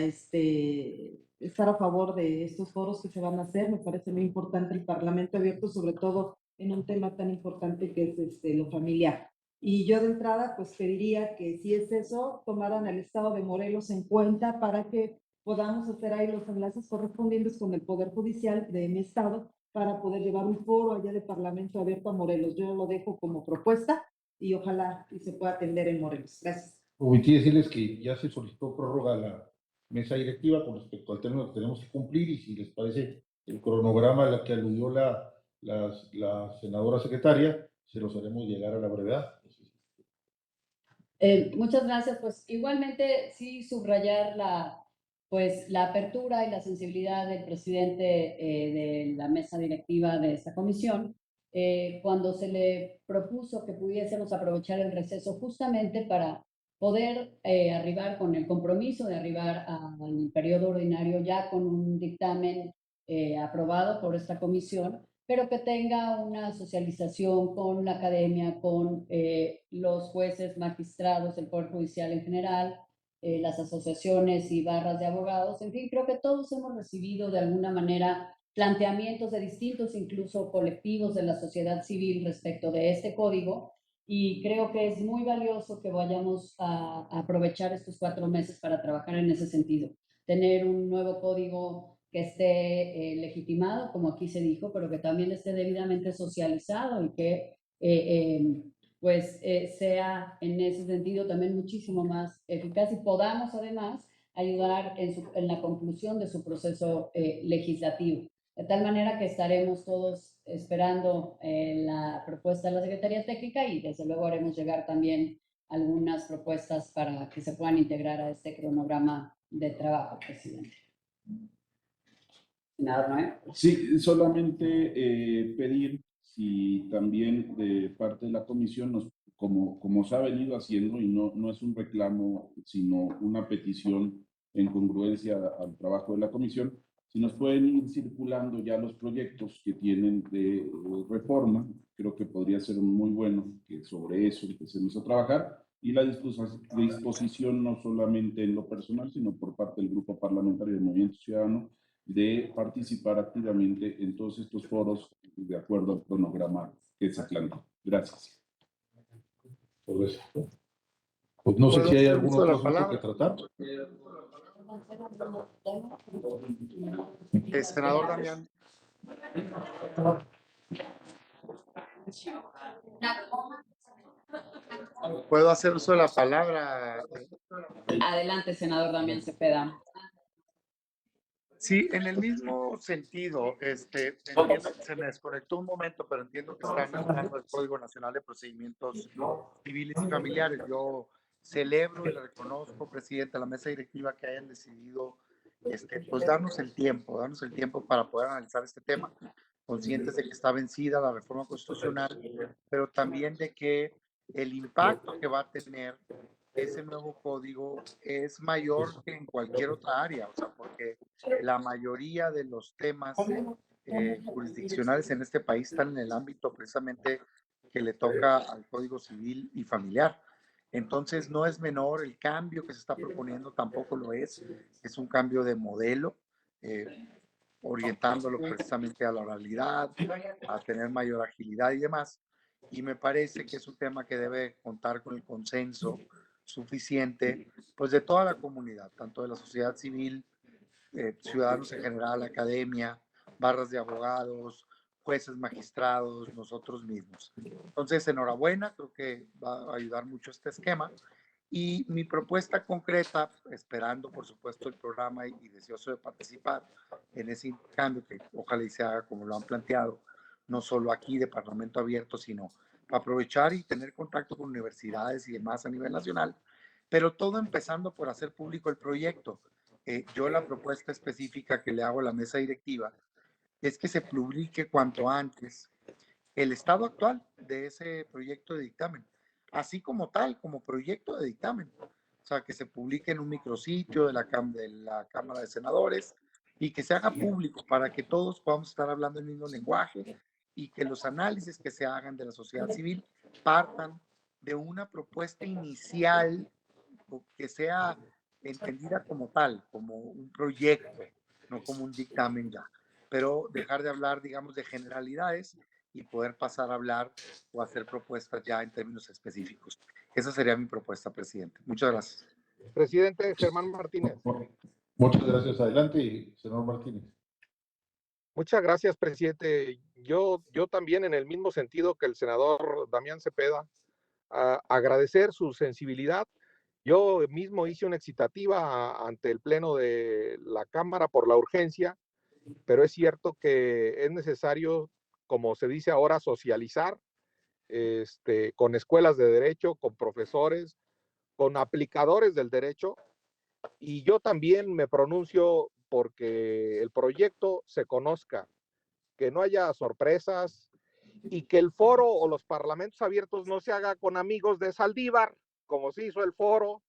estar a favor de estos foros que se van a hacer, me parece muy importante el Parlamento abierto, sobre todo en un tema tan importante que es lo familiar. Y yo de entrada, pues pediría que si es eso, tomaran el Estado de Morelos en cuenta para que podamos hacer ahí los enlaces correspondientes con el Poder Judicial de mi estado, para poder llevar un foro allá de Parlamento Abierto a Morelos. Yo lo dejo como propuesta y ojalá y se pueda atender en Morelos. Gracias. Omití decirles que ya se solicitó prórroga a la mesa directiva con respecto al término que tenemos que cumplir y si les parece el cronograma a la que aludió la senadora secretaria, se los haremos llegar a la brevedad. Muchas gracias. Pues igualmente sí subrayar la apertura y la sensibilidad del presidente de la mesa directiva de esta comisión, cuando se le propuso que pudiésemos aprovechar el receso justamente para poder arribar con el compromiso de arribar al periodo ordinario ya con un dictamen aprobado por esta comisión, pero que tenga una socialización con la academia, con los jueces, magistrados, el Poder Judicial en general, las asociaciones y barras de abogados. En fin, creo que todos hemos recibido de alguna manera planteamientos de distintos, incluso colectivos de la sociedad civil respecto de este código, y creo que es muy valioso que vayamos a aprovechar estos 4 meses para trabajar en ese sentido. Tener un nuevo código que esté legitimado, como aquí se dijo, pero que también esté debidamente socializado y que sea en ese sentido también muchísimo más eficaz y podamos además ayudar en la conclusión de su proceso legislativo. De tal manera que estaremos todos esperando la propuesta de la Secretaría Técnica y desde luego haremos llegar también algunas propuestas para que se puedan integrar a este cronograma de trabajo, presidente. Senador Noé. Sí, solamente pedir si también de parte de la comisión, como se ha venido haciendo, y no es un reclamo, sino una petición en congruencia al trabajo de la comisión, si nos pueden ir circulando ya los proyectos que tienen de reforma, creo que podría ser muy bueno que sobre eso empecemos a trabajar, y la disposición no solamente en lo personal, sino por parte del Grupo Parlamentario del Movimiento Ciudadano, de participar activamente en todos estos foros de acuerdo al cronograma que se plantea. Gracias. Pues no sé si hay algún otro asunto que tratar. Senador Damián. ¿Puedo hacer uso de la palabra? Adelante, senador Damián Cepeda. Sí, en el mismo sentido, entiendo que se me desconectó un momento, pero entiendo que están hablando del Código Nacional de Procedimientos Civiles y Familiares. Yo celebro y le reconozco, presidente, a la mesa directiva que hayan decidido pues darnos el tiempo para poder analizar este tema, conscientes de que está vencida la reforma constitucional, pero también de que el impacto que va a tener ese nuevo código es mayor que en cualquier otra área, o sea, porque la mayoría de los temas jurisdiccionales en este país están en el ámbito precisamente que le toca al Código Civil y Familiar. Entonces, no es menor el cambio que se está proponiendo, tampoco lo es un cambio de modelo, orientándolo precisamente a la oralidad, a tener mayor agilidad y demás. Y me parece que es un tema que debe contar con el consenso suficiente, pues de toda la comunidad, tanto de la sociedad civil, ciudadanos en general, academia, barras de abogados, jueces, magistrados, nosotros mismos. Entonces, enhorabuena, creo que va a ayudar mucho este esquema. Y mi propuesta concreta, esperando por supuesto el programa y deseoso de participar en ese cambio que ojalá y se haga como lo han planteado, no solo aquí de Parlamento Abierto, sino para aprovechar y tener contacto con universidades y demás a nivel nacional, pero todo empezando por hacer público el proyecto. Yo la propuesta específica que le hago a la mesa directiva es que se publique cuanto antes el estado actual de ese proyecto de dictamen, así como tal, como proyecto de dictamen. O sea, que se publique en un micrositio de la Cámara de Senadores y que se haga público para que todos podamos estar hablando el mismo lenguaje y que los análisis que se hagan de la sociedad civil partan de una propuesta inicial que sea entendida como tal, como un proyecto, no como un dictamen ya, pero dejar de hablar, digamos, de generalidades y poder pasar a hablar o hacer propuestas ya en términos específicos. Esa sería mi propuesta, presidente. Muchas gracias. Presidente Germán Martínez. Muchas gracias. Adelante, senador Martínez. Muchas gracias, presidente. Yo también, en el mismo sentido que el senador Damián Cepeda, agradecer su sensibilidad. Yo mismo hice una excitativa ante el Pleno de la Cámara por la urgencia, pero es cierto que es necesario, como se dice ahora, socializar con escuelas de derecho, con profesores, con aplicadores del derecho, y yo también me pronuncio porque el proyecto se conozca, que no haya sorpresas y que el foro o los parlamentos abiertos no se haga con amigos de Saldívar, como se hizo el foro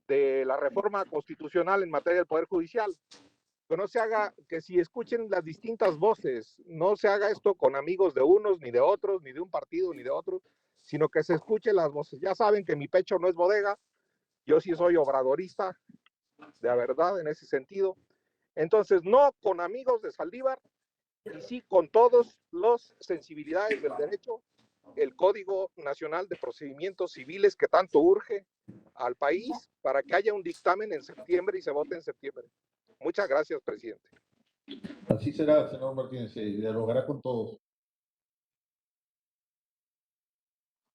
de la reforma constitucional en materia del Poder Judicial. Que no se haga, que si escuchen las distintas voces, no se haga esto con amigos de unos, ni de otros, ni de un partido, ni de otro, sino que se escuchen las voces. Ya saben que mi pecho no es bodega, yo sí soy obradorista, de verdad, en ese sentido. Entonces, no con amigos de Saldívar, y sí con todos los sensibilidades del derecho, el Código Nacional de Procedimientos Civiles que tanto urge al país para que haya un dictamen en septiembre y se vote en septiembre. Muchas gracias, presidente. Así será, senador Martínez, se dialogará con todos.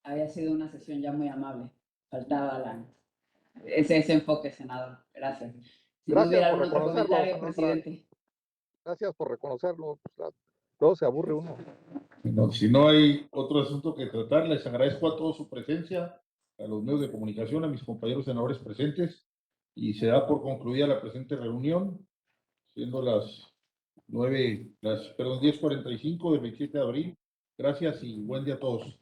Había sido una sesión ya muy amable. Faltaba ese enfoque, senador. Gracias. Si no hubiera algún otro comentario, presidente. Gracias por reconocerlo. Luego se aburre uno. No, si no hay otro asunto que tratar, les agradezco a todos su presencia, a los medios de comunicación, a mis compañeros senadores presentes, y se da por concluida la presente reunión, siendo las 10:45 del 27 de abril. Gracias y buen día a todos.